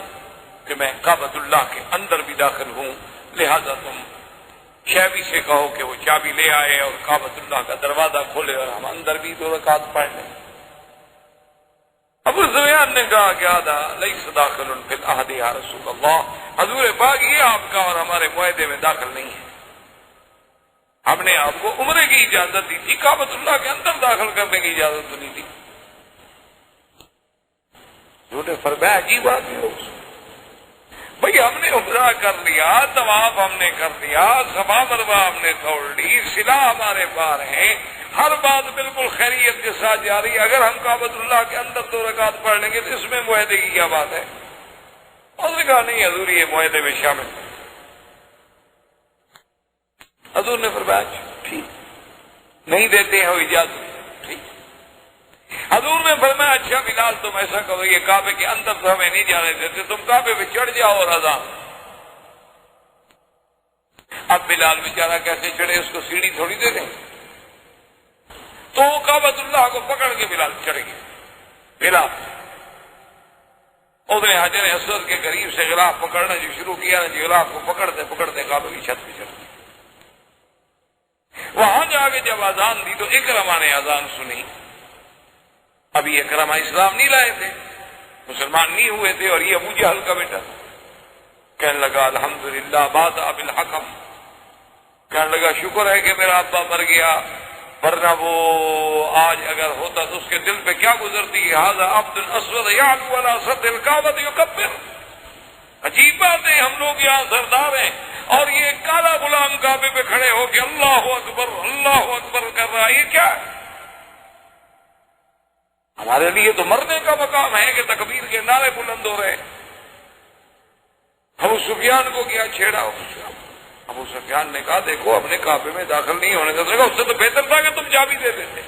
کہ میں کعبۃ اللہ کے اندر بھی داخل ہوں، لہذا تم شیبی سے کہو کہ وہ چابی لے آئے اور کعبۃ اللہ کا دروازہ کھولے اور ہم اندر بھی 2 رکعت پڑھ لیں. ابو سفیان نے کہا کہ آدھا لیس داخل فی العہد یا رسول اللہ، حضور پاک یہ آپ کا اور ہمارے معاہدے میں داخل نہیں ہے، ہم نے آپ کو عمرے کی اجازت دی تھی، کعبۃ اللہ کے اندر داخل کرنے کی اجازت تو نہیں دی. حضور نے فرمایا عجیب بات ہے بھئی، ہم نے عمرہ کر لیا، طواف ہم نے کر لیا، صفا مروہ ہم نے توڑ لی، صلہ ہمارے پار ہیں، ہر بات بالکل خیریت کے ساتھ جاری. اگر ہم کعبۃ اللہ کے اندر 2 رکعت پڑھ لیں گے تو اس میں معاہدے کی کیا بات ہے؟ اس نے کہا نہیں حضور یہ معاہدے میں شامل ہے. حضور نے فرمایا ٹھیک، نہیں دیتے ہو اجازت، ٹھیک. حضور نے فرمایا اچھا بلال تم ایسا کرو، یہ کعبے کے اندر تو ہمیں نہیں جانے دیتے، تم کعبے پہ چڑھ جاؤ اور اذان. اب بلال بیچارہ کیسے چڑھے، اس کو سیڑھی تھوڑی دے دیں، تو کعبۃ اللہ کو پکڑ کے بلال چڑھ گئے. بلال اس نے حجر اسود کے قریب سے غلاف پکڑنا جو شروع کیا نا، جو غلاف کو پکڑتے پکڑتے کعبے کی چھت پہ چڑھ گئے. وہاں جا کے جب اذان دی تو اکرما نے اذان سنی. ابھی اکرما اسلام نہیں لائے تھے، مسلمان نہیں ہوئے تھے، اور یہ ابو جہل کا بیٹا تھا۔ کہنے لگا الحمدللہ بات بالحکم، کہنے لگا شکر ہے کہ میرا ابا مر گیا، ورنہ وہ آج اگر ہوتا تو اس کے دل پہ کیا گزرتی، ھذا عبد اسود یعلو علی سطح الکعبۃ یکبر۔ عجیب بات ہے، ہم لوگ یہاں سردار ہیں اور یہ کالا غلام کعبے پہ کھڑے ہو کے اللہ اکبر کر رہا ہے، یہ کیا ہے؟ ہمارے لیے تو مرنے کا مقام ہے کہ تکبیر کے نعرے بلند ہو رہے ہیں۔ ابو سفیان کو کیا چھیڑا؟ ابو سفیان نے کہا دیکھو اپنے کعبے میں داخل نہیں ہونے کا، اس سے تو بہتر تھا کہ تم چابی دے دیتے،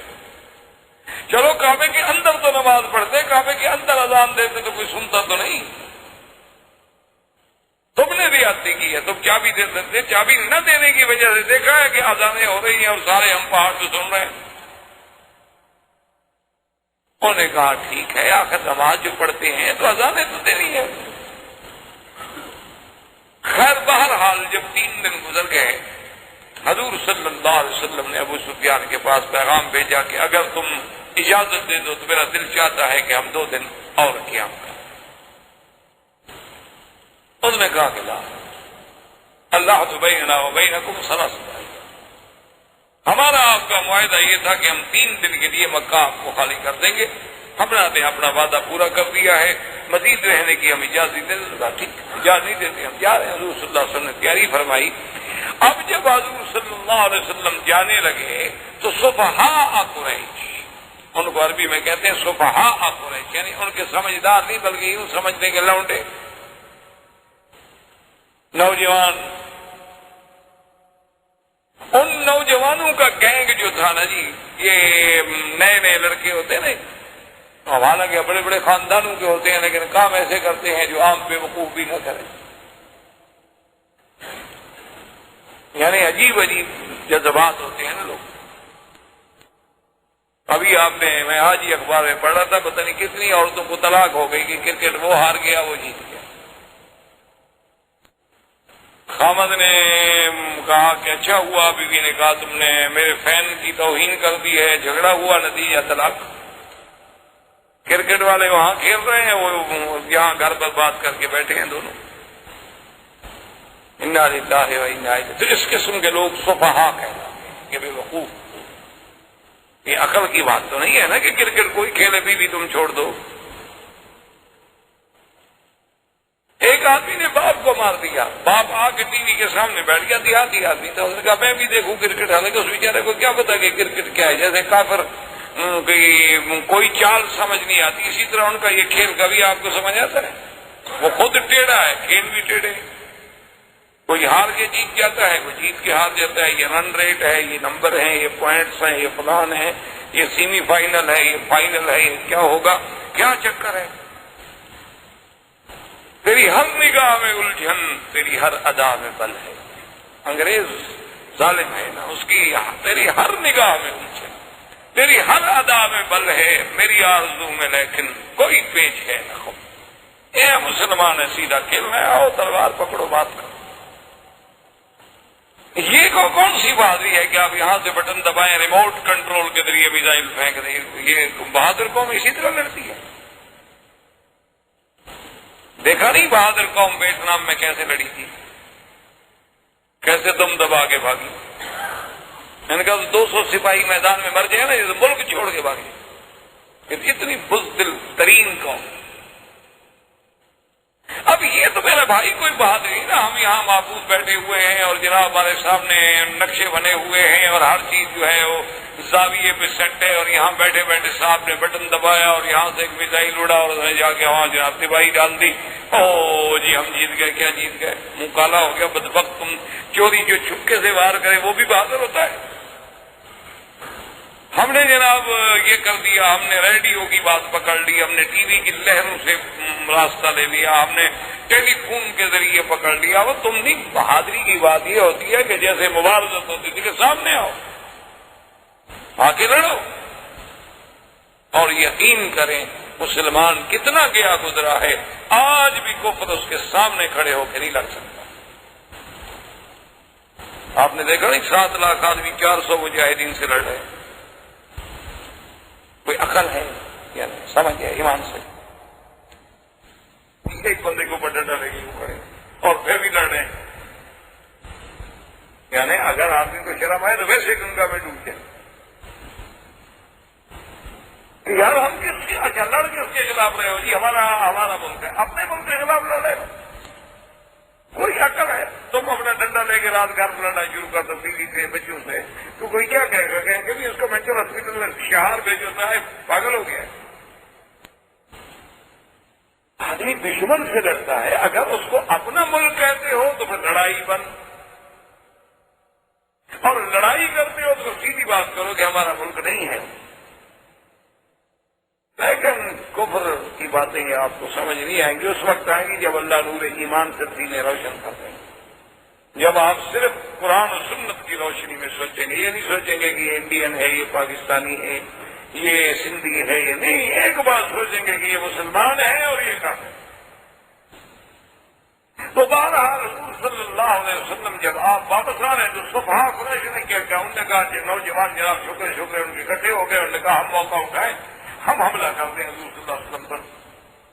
چلو کعبے کے اندر تو نماز پڑھتے، کعبے کے اندر اذان دیتے تو کوئی سنتا تو نہیں، تم نے زیادتی کی ہے، تم چابی دے دیتے۔ چابی نہ دینے کی وجہ سے دیکھا ہے کہ اذانیں ہو رہی ہیں اور سارے ہم پہاڑ سے سن رہے ہیں۔ انہوں نے کہا ٹھیک ہے، آخر نماز جو پڑھتے ہیں تو اذانیں تو دینی ہے۔ خیر بہرحال جب 3 دن گزر گئے، حضور صلی اللہ علیہ وسلم نے ابو سفیان کے پاس پیغام بھیجا کہ اگر تم اجازت دے دو تو میرا دل چاہتا ہے کہ ہم 2 دن اور قیام کریں۔ انہوں نے کہا کہ لا، اللہ تو بیننا و بینکم ثلاثۃ ایام، ہمارا آپ کا معاہدہ یہ تھا کہ ہم 3 دن کے لیے مکہ آپ کو خالی کر دیں گے، ہمارا نے اپنا وعدہ پورا کر دیا ہے، مزید رہنے کی ہم اجازت دے دیں۔ ٹھیک اجازت نہیں دیتے، ہم جا رہے ہیں۔ حضور صلی اللہ علیہ وسلم نے تیاری فرمائی۔ اب جب حضور صلی اللہ علیہ وسلم جانے لگے تو صفحاء قریش، ان کو عربی میں کہتے ہیں صفحاء قریش، یعنی ان کے سمجھدار نہیں بلکہ یوں سمجھنے کے لونڈے، نوجوان، ان نوجوانوں کا گینگ جو تھا نا جی، یہ نئے لڑکے ہوتے ہیں نا، حالانکہ بڑے بڑے خاندانوں کے ہوتے ہیں لیکن کام ایسے کرتے ہیں جو عام بے وقوف بھی نہ کریں، یعنی عجیب جذبات ہوتے ہیں نا لوگ۔ ابھی میں آج ہی اخبار میں پڑھ رہا تھا، پتہ نہیں کتنی عورتوں کو طلاق ہو گئی کہ کرکٹ وہ ہار گیا وہ جیت گیا۔ خامد نے کہا کہ اچھا ہوا، بیوی نے کہا تم نے میرے فین کی توہین کر دی ہے، جھگڑا ہوا، نتیجہ طلاق۔ کرکٹ والے وہاں کھیل رہے ہیں، وہ یہاں گھر پر بات کر کے بیٹھے ہیں دونوں۔ انا للہ و انا الیہ۔ تو اس قسم کے لوگ صفحاء کہلاتے ہیں کہ بے وقوف۔ یہ عقل کی بات تو نہیں ہے نا کہ کرکٹ کوئی کھیلے بھی تم چھوڑ دو۔ ایک آدمی نے باپ کو مار دیا، باپ آ کے ٹی وی کے سامنے بیٹھ گیا، دیہاتی آدمی تھا، اس نے کہا میں بھی دیکھوں کرکٹ، حالانکہ اس بیچارے کو کیا پتا کہ کرکٹ کیا ہے، جیسے کافر کوئی چال سمجھ نہیں آتی، اسی طرح ان کا یہ کھیل کبھی آپ کو سمجھ آتا ہے؟ وہ خود ٹیڑھا ہے، کھیل بھی ٹیڑھے، کوئی ہار کے جیت جاتا ہے، کوئی جیت کے ہار جاتا ہے، یہ رن ریٹ ہے، یہ نمبر ہیں، یہ پوائنٹس ہیں، یہ فلان ہے، یہ سیمی فائنل ہے، یہ فائنل ہے، یہ کیا ہوگا، کیا چکر ہے؟ تیری ہر نگاہ میں الجھن، تیری ہر ادا میں بل ہے۔ انگریز ظالم ہے نا، اس کی تیری ہر نگاہ میں الجھن، تیری ہر ادا میں بل ہے، میری آرزو میں لیکن کوئی پیچ ہے نہ خو۔ اے مسلمان ہے، سیدھا کھیلنا ہے، آؤ تلوار پکڑو، بات کرو۔ یہ کون سی بہادری ہے کہ آپ یہاں سے بٹن دبائیں، ریموٹ کنٹرول کے ذریعے میزائل پھینک دیں؟ یہ بہادر قوم اسی طرح لڑتی ہے۔ دیکھا نہیں بہادر قوم ویتنام میں کیسے لڑی تھی، کیسے دم دبا کے بھاگی؟ ان کا 200 سپاہی میدان میں مر جائے نا، یہ ملک چھوڑ کے بھاگے۔ اتنی بزدل ترین قوم۔ اب یہ تو میرا بھائی کوئی بہادری نا، ہم یہاں محفوظ بیٹھے ہوئے ہیں اور جناب ہمارے سامنے نقشے بنے ہوئے ہیں اور ہر چیز جو ہے وہ زاویے پہ سیٹ ہے، اور یہاں بیٹھے بیٹھے صاحب نے بٹن دبایا اور یہاں سے ایک میزائل اڑا اور اس نے جا کے وہاں جناب تباہی ڈال دی۔ او جی ہم جیت گئے، کیا جیت گئے؟ منہ کالا ہو گیا بدبخت۔ تم چوری جو چھپکے سے وار کرے وہ بھی بہادر ہوتا ہے؟ ہم نے جناب یہ کر دیا، ہم نے ریڈیو کی بات پکڑ لی، ہم نے ٹی وی کی لہروں سے راستہ لے لیا، ہم نے ٹیلی فون کے ذریعے پکڑ لیا۔ وہ تم نہیں، بہادری کی بات یہ ہوتی ہے کہ جیسے مبارزت ہوتی تھی کہ سامنے آؤ، آ کے لڑو، اور یقین کریں مسلمان کتنا گیا گزرا ہے، آج بھی کفر اس کے سامنے کھڑے ہو کے نہیں لڑ سکتا۔ آپ نے دیکھا نہیں 7 لاکھ آدمی 400 مجاہدین سے لڑ رہے ہیں۔ کوئی عقل ہے یا نہیں؟ سمجھ ہے ایمان سے؟ ایک بندے کو اوپر ڈنڈا لے کے وہ کرے اور پھر بھی لڑ رہے ہیں. یعنی اگر آدمی کو شرم آئے تو ویسے گنگا میں ڈوب جائے. یار ہم کس کے اچھا لڑ کس کے خلاف رہے ہو جی؟ ہمارا ملک ہے، اپنے ملک کے خلاف لڑ رہے ہو. کوئی عقل ہے؟ تم اپنا ڈنڈا لے کے رات گھر لڑنا شروع کر دو بیوی سے بچوں سے تو کوئی کیا کہے گا؟ کہیں گے اس کو مینٹل ہاسپٹل میں شہر بھیجتا ہے، پاگل ہو گیا. آدمی دشمن سے لڑتا ہے، اگر اس کو اپنا ملک کہتے ہو تو پھر لڑائی بند، اور لڑائی کرتے ہو تو سیدھی بات کرو کہ ہمارا ملک نہیں ہے. لیکن کفر کی باتیں آپ کو سمجھ نہیں آئیں گی. اس وقت آئیں گی جب اللہ نور ایمان سے سینے روشن کر دیں گے، جب آپ صرف قرآن و سنت کی روشنی میں سوچیں گے. یہ نہیں سوچیں گے کہ یہ انڈین ہے، یہ پاکستانی ہے، یہ سندھی ہے، یہ نہیں. ایک بات سوچیں گے کہ یہ مسلمان ہے اور یہ کافر ہے. تو بہرحال حضور صلی اللہ علیہ وسلم جب آپ واپس آ رہے ہیں تو صفحہ قریش نے کیا کہا؟ انہوں نے کہا کہ نوجوان جناب چھوٹے ان کے اکٹھے ہو گئے. انہوں نے کہا ہم موقع اٹھائیں، ہم حملہ کرتے ہیں حضور صلی اللہ علیہ وسلم پر.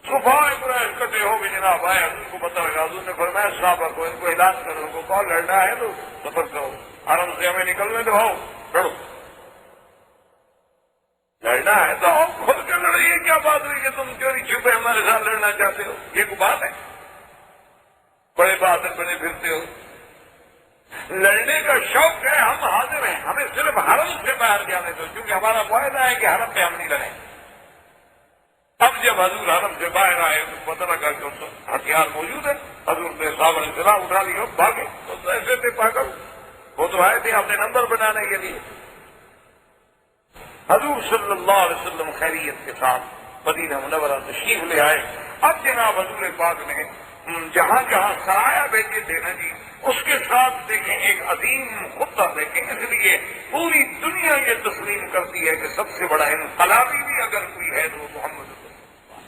صفحہ قریش اکٹھے ہو گئے، جناب آئے، حضور کو پتہ لگا. حضور نے فرمایا صحابہ کو ان کو اعلان کرو، ان کو کہو لڑنا ہے تو سفر کرو، حرم سے ہمیں نکلنے دو، آؤ لڑو. لڑنا ہے تو آؤ کھل کے لڑیے. کیا بات ہوئی کہ تم چوری چھپے ہمارے ساتھ لڑنا چاہتے ہو؟ یہ کوئی بات ہے؟ بڑے بہادر بنے پھرتے ہو. لڑنے کا شوق ہے، ہم حاضر ہیں، ہمیں صرف حرم سے باہر جانے دو، کیونکہ ہمارا معاہدہ ہے کہ حرم پہ ہم نہیں لڑیں. اب جب حضور حرم سے باہر آئے تو پتہ لگا کہ ہتھیار موجود ہے. حضور نے صاحب نے سلاح اٹھا لی، بھاگے. تو ایسے تھے پاگل، وہ تو آئے تھے اپنے نمبر بنانے کے لیے. حضور صلی اللہ علیہ وسلم خیریت کے ساتھ مدینہ منورہ تشریف لے آئے. اب جناب حضور پاک نے جہاں جہاں سرایا بیٹھے تھے نا جی، اس کے ساتھ دیکھیں ایک عظیم خطہ دیکھیں. اس لیے پوری دنیا یہ تسلیم کرتی ہے کہ سب سے بڑا انقلابی بھی اگر کوئی ہے تو وہ محمد رسول اللہ.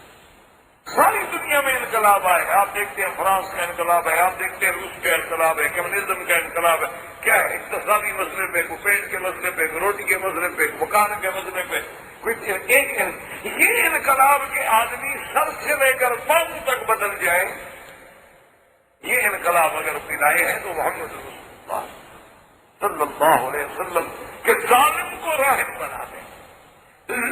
ساری دنیا میں انقلاب آئے. آپ دیکھتے ہیں فرانس کا انقلاب ہے، آپ دیکھتے ہیں روس کا انقلاب ہے، کمیونزم کا انقلاب ہے. کیا ہے؟ اقتصادی مسئلے پہ، پیٹ کے مسئلے پہ، روٹی کے مسئلے پہ، مکان کے مسئلے پہ. یہ انقلاب کے آدمی سر سے لے کر پاؤں تک بدل جائے. یہ انقلاب اگر پلائے ہیں تو محمد رسول اللہ صلی اللہ علیہ وسلم کے ظالم کو راہب بنا دیں.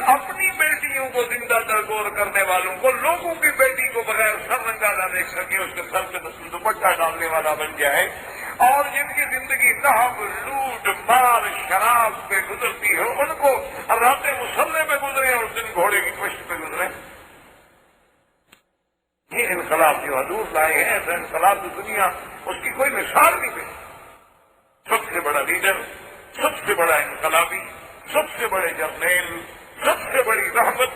اپنی بیٹیوں کو زندہ درگور کرنے والوں کو، لوگوں کی بیٹی کو بغیر سر رنگا نہ دیکھ سکے، اس کے سر پہ دوپٹہ ڈالنے والا بن جائے. اور جن کی زندگی نہب، لوٹ، مار، شراب پہ گزرتی ہے، ان کو راتیں مسلح پہ گزرے اور دن گھوڑے کی پشت پہ گزرے. یہ انقلاب جو حضور لائے ہیں، ایسا انقلاب کی دنیا اس کی کوئی مثال نہیں ہے. سب سے بڑا لیڈر، سب سے بڑا انقلابی، سب سے بڑے جرنیل، سب سے بڑی رحمت،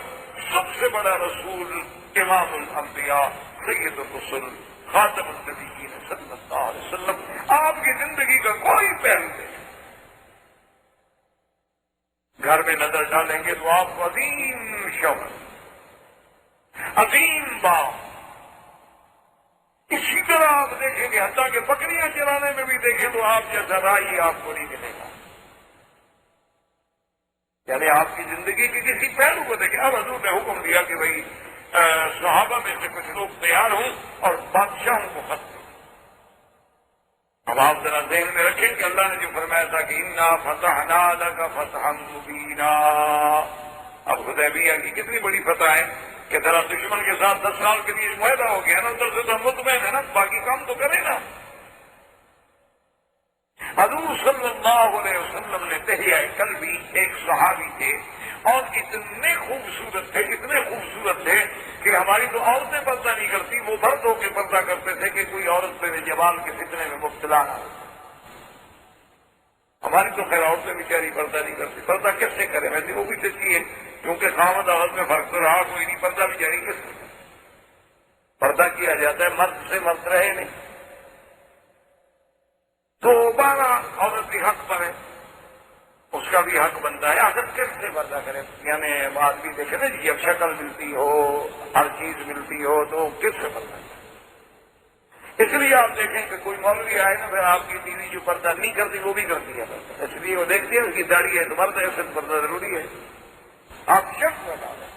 سب سے بڑا رسول، امام الانبیاء، سید الرسل، خاتم النبیین صلی اللہ علیہ وسلم. آپ کی زندگی کا کوئی پہلو نہیں. گھر میں نظر ڈالیں گے تو آپ کو عظیم شوہر، عظیم باپ. اسی طرح آپ دیکھیں گے حتیٰ کہ بکریاں چرانے میں بھی دیکھیں تو آپ جیسا رائی آپ کو نہیں ملے گا. یعنی آپ کی زندگی کے کسی پہلو کو دیکھیں. اب حضور نے حکم دیا کہ بھائی صحابہ میں سے کچھ لوگ تیار ہوں اور بادشاہوں کو خط دیں. اب آپ ذرا ذہن میں رکھیں کہ اللہ نے جو فرمایا تھا کہ انا فتحنا لک فتحا مبینا. اب حدیبیہ کی کتنی بڑی فتح ہے کہ ذرا دشمن کے ساتھ 10 سال کے لیے معاہدہ ہو گیا نا، ادھر سے تو مطمئن ہے نا، باقی کام تو کرے نا. حضور صلی اللہ علیہ وسلم نے دہیہ کلبی ایک صحابی تھے اور اتنے خوبصورت تھے، اتنے خوبصورت تھے کہ ہماری تو عورتیں پردہ نہیں کرتی، وہ مرد ہو کے پردہ کرتے تھے کہ کوئی عورت میرے جوال کے فتنے میں مبتلا نہ ہو. ہماری تو خیر عورتیں بیچاری پردہ نہیں کرتی. پردہ کس سے کرے؟ ویسے وہ بھی سچی ہے، کیونکہ خامد عورت میں فرق تو رہا کوئی نہیں. پردہ بیچاری کس سے؟ پردہ کیا جاتا ہے مرد سے، مرد رہے نہیں. تو 12 عورت بھی حق پر ہے، اس کا بھی حق بنتا ہے. آخر کس سے پردہ کرے؟ یعنی آدمی دیکھے نا جی، اب شکل ملتی ہو، ہر چیز ملتی ہو تو کس سے پردہ کرے؟ اس لیے آپ دیکھیں کہ کوئی مولوی آئے نا، پھر آپ کی بیوی جو پردہ نہیں کرتی وہ بھی کرتی ہے پردہ. اس لیے وہ دیکھتی ہے اس کی داڑھی ہے تو مرد ہے، اس سے پردہ ضروری ہے. آپ شک بتا دیں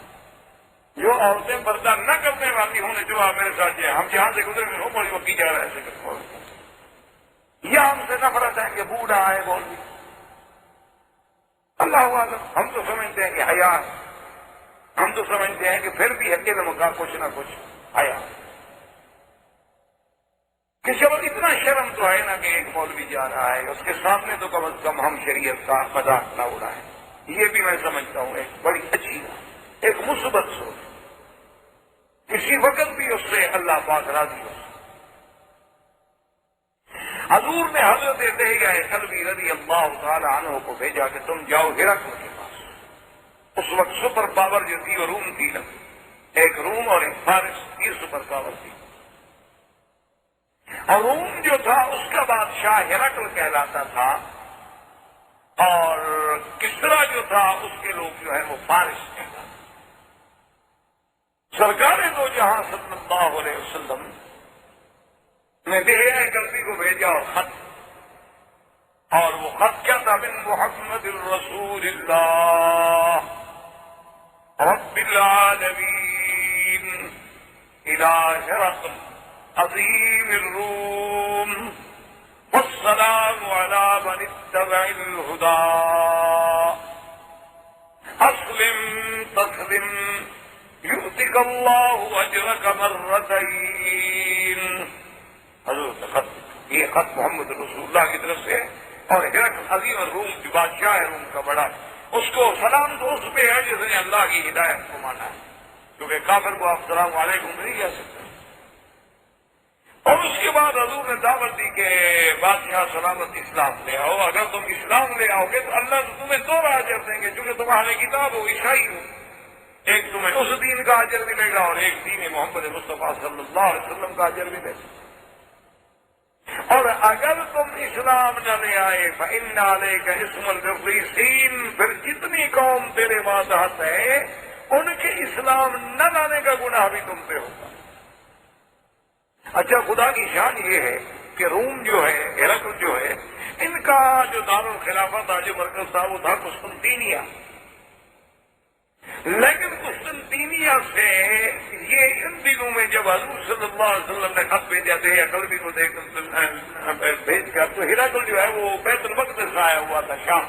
جو عورتیں پردہ نہ کرنے والی ہوں نے جو آپ میرے ساتھ جائیں، ہم جہاں سے گزرے ہو بڑی وقت جا رہا ہے یا ہم سے نفرت ہے کہ بوڑھا ہے بولوی، اللہ عالم، ہم تو سمجھتے ہیں کہ حیا، ہم تو سمجھتے ہیں کہ پھر بھی علم کا کچھ نہ کچھ حیا، کہ چلو اتنا شرم تو ہے نا کہ ایک مولوی جا رہا ہے اس کے سامنے تو کم از کم ہم شریعت کا مذاق نہ اڑائیں، یہ بھی میں سمجھتا ہوں ایک بڑی اچھی بات، ایک مثبت سوچ، کسی وقت بھی اس سے اللہ پاک راضی ہو۔ حضور نے حضرت دہیہ کلبی رضی اللہ تعالی عنہ کو بھیجا کہ تم جاؤ ہرقل کے پاس، اس وقت سپر پاور جو تھی وہ روم تھی نا، ایک روم اور ایک فارس، یہ سپر پاور تھی، اور روم جو تھا اس کا بادشاہ ہرقل کہلاتا تھا، اور کسرا جو تھا اس کے لوگ جو ہے وہ فارس کہلاتا تھا۔ سرکار دو جہاں صلی اللہ علیہ وسلم نے دہیہ کلبی کو بھیجا اور خط، اور وہ خط کیا تھا؟ من محمد الرسول اللہ رب العالمین الى ہرقل عظیم الروم والسلام علی من اتبع الہدی اسلم تسلم یؤتک اللہ اجرک مرتین۔ حضرت خط، یہ خط محمد رسول اللہ کی طرف سے، اور ہرقل عظیم الروم جو بادشاہ ہے روم کا بڑا، اس کو سلام تو اس پہ ہے جس نے اللہ کی ہدایت کو مانا ہے، کیونکہ کافر کو آپ السلام علیکم نہیں کہہ سکتے۔ اور اس کے بعد حضور نے دعوت دی کہ بادشاہ سلامت اسلام لے آؤ، اگر تم اسلام لے آؤ گے تو اللہ تو تمہیں دو اجر دیں گے، چونکہ تمہاری کتاب ہو عیسائی ہو، ایک تمہیں اس دین کا اجر ملے گا اور ایک دین محمد مصطفیٰ صلی اللہ علیہ وسلم کا اجر ملے گا، اور اگر تم اسلام نہ لے آئے فإن علیک اسم الرقیسین، پھر جتنی قوم تیرے ماتحت ہے ان کے اسلام نہ لانے کا گناہ بھی تم پہ ہوگا۔ اچھا، خدا کی شان یہ ہے کہ روم جو ہے، ہرقل جو ہے، ان کا جو دارالخلافہ تھا، جو مرکز تھا، وہ تھا قسطنطینیہ، لیکن قسطنطینیہ سے یہ ان دنوں میں جب حضور صلی اللہ علیہ وسلم نے خط بھیجا تھے کلبی کو بھیج کر، تو ہرقل جو ہے وہ بیت المقدس آیا ہوا تھا شام۔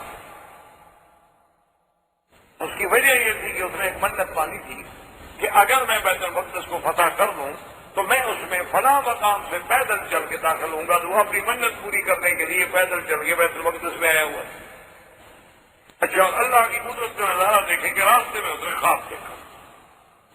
اس کی وجہ یہ تھی کہ اس نے ایک منت مانی تھی کہ اگر میں بیت المقدس کو فتح کر دوں تو میں اس میں فلاں مقام سے پیدل چل کے داخل ہوں گا، تو وہ اپنی منت پوری کرنے کے لیے پیدل چل کے بیت المقدس میں آیا ہوا ہے۔ اچھا، اللہ کی قدرت کا نظارہ دیکھیں کہ راستے میں اس نے خواب دیکھا،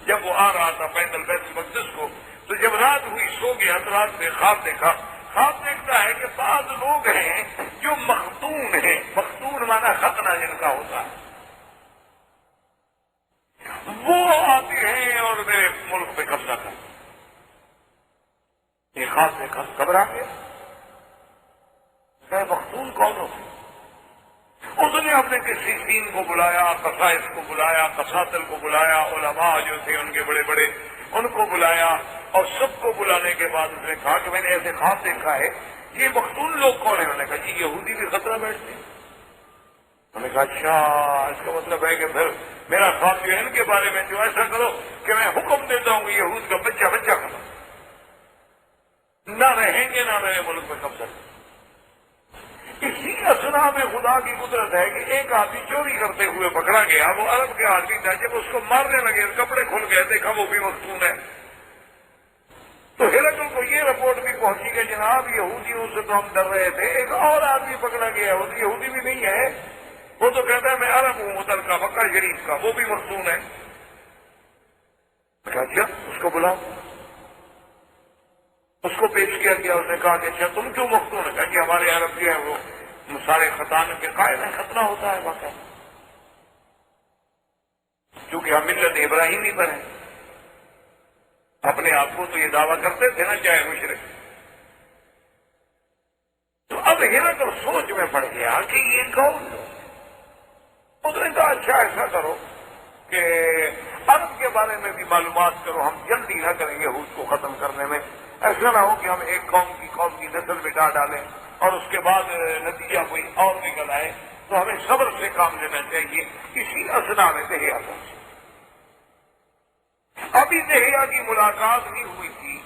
جب وہ آ رہا تھا پیدل بیت المقدس کو، تو جب رات ہوئی سو گیا تو رات میں خواب دیکھا۔ خواب دیکھتا ہے کہ بعض لوگ ہیں جو مختون ہیں، مختون مانا ختنہ جن کا ہوتا ہے، وہ آتے ہیں اور میرے ملک پہ قبضہ کرتے ہیں۔ یہ خواب دیکھا، گھبرا گیا، میں مختون کون ہوتے؟ اس نے اپنے قسیسین کو بلایا، قصائص کو بلایا، قساتل کو بلایا، علماء جو تھے ان کے بڑے بڑے ان کو بلایا، اور سب کو بلانے کے بعد اس نے کہا کہ میں نے ایسے خواب دیکھا ہے، یہ مختون لوگ کون ہیں؟ انہوں نے کہا جی یہودی بھی خطرہ بیٹھتے ہیں۔ انہوں نے کہا اچھا، اس کا مطلب ہے کہ پھر میرا خواب جو ہے ان کے بارے میں جو ایسا کرو کہ میں حکم دیتا ہوں کہ یہود کا بچہ بچہ ختم نہ رہیں گے، نہ رہے ملک میں قبضہ۔ اسی اسنا میں خدا کی قدرت ہے کہ ایک آدمی چوری کرتے ہوئے پکڑا گیا، وہ عرب کے آدمی تھا، جب اس کو مارنے لگے کپڑے کھل گئے، دیکھا وہ بھی مختون ہے، تو ہرقل کو یہ رپورٹ بھی پہنچی کہ جناب یہودیوں سے تو ہم ڈر رہے تھے، ایک اور آدمی پکڑا گیا، وہ تو یہودی بھی نہیں ہے، وہ تو کہتا ہے میں عرب ہوں ادھر کا، مکہ شریف کا، وہ بھی مختون ہے۔ کہا اچھا اس کو بلاؤ، اس کو پیش کیا گیا، اس نے کہا کہ اچھا تم کیوں مختون ہے؟ کہا کہ ہمارے عرب جو ہے وہ سارے ختان کے قائد ہیں، ختنہ ہوتا ہے واقعہ، کیونکہ ہم ملت ابراہیمی پر ہیں، اپنے آپ کو تو یہ دعویٰ کرتے تھے نا چاہے مشرک۔ تو اب ہرقل سوچ میں پڑ گیا کہ یہ کون؟ اس نے کہا اچھا ایسا کرو کہ عرب کے بارے میں بھی معلومات کرو، ہم جلدی نہ کریں یہود کو ختم کرنے میں، ایسا نہ ہو کہ ہم ایک قوم کی نسل مٹا ڈالیں اور اس کے بعد نتیجہ کوئی اور نکل آئے، تو ہمیں صبر سے کام لینا چاہیے۔ اسی اسنا میں دہیہ پہنچے، ابھی دہیا کی ملاقات نہیں ہوئی تھی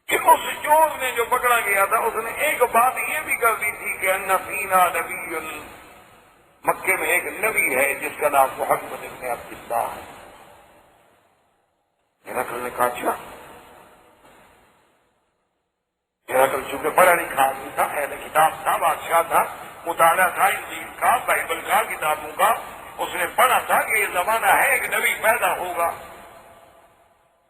کہ اس چور نے جو پکڑا گیا تھا اس نے ایک بات یہ بھی کر دی تھی کہ ان فینا نبی، مکے میں ایک نبی ہے جس کا نام محمد ابن عبداللہ ہے۔ ہرقل نے کہا اچھا، ہرقل چونکہ پڑھا لکھا آدمی تھا، اہل کتاب تھا، بادشاہ تھا، مطالعہ تھا انجیل کا، بائبل کا، کتابوں کا، اس نے پڑھا تھا کہ یہ زمانہ ہے ایک نبی پیدا ہوگا۔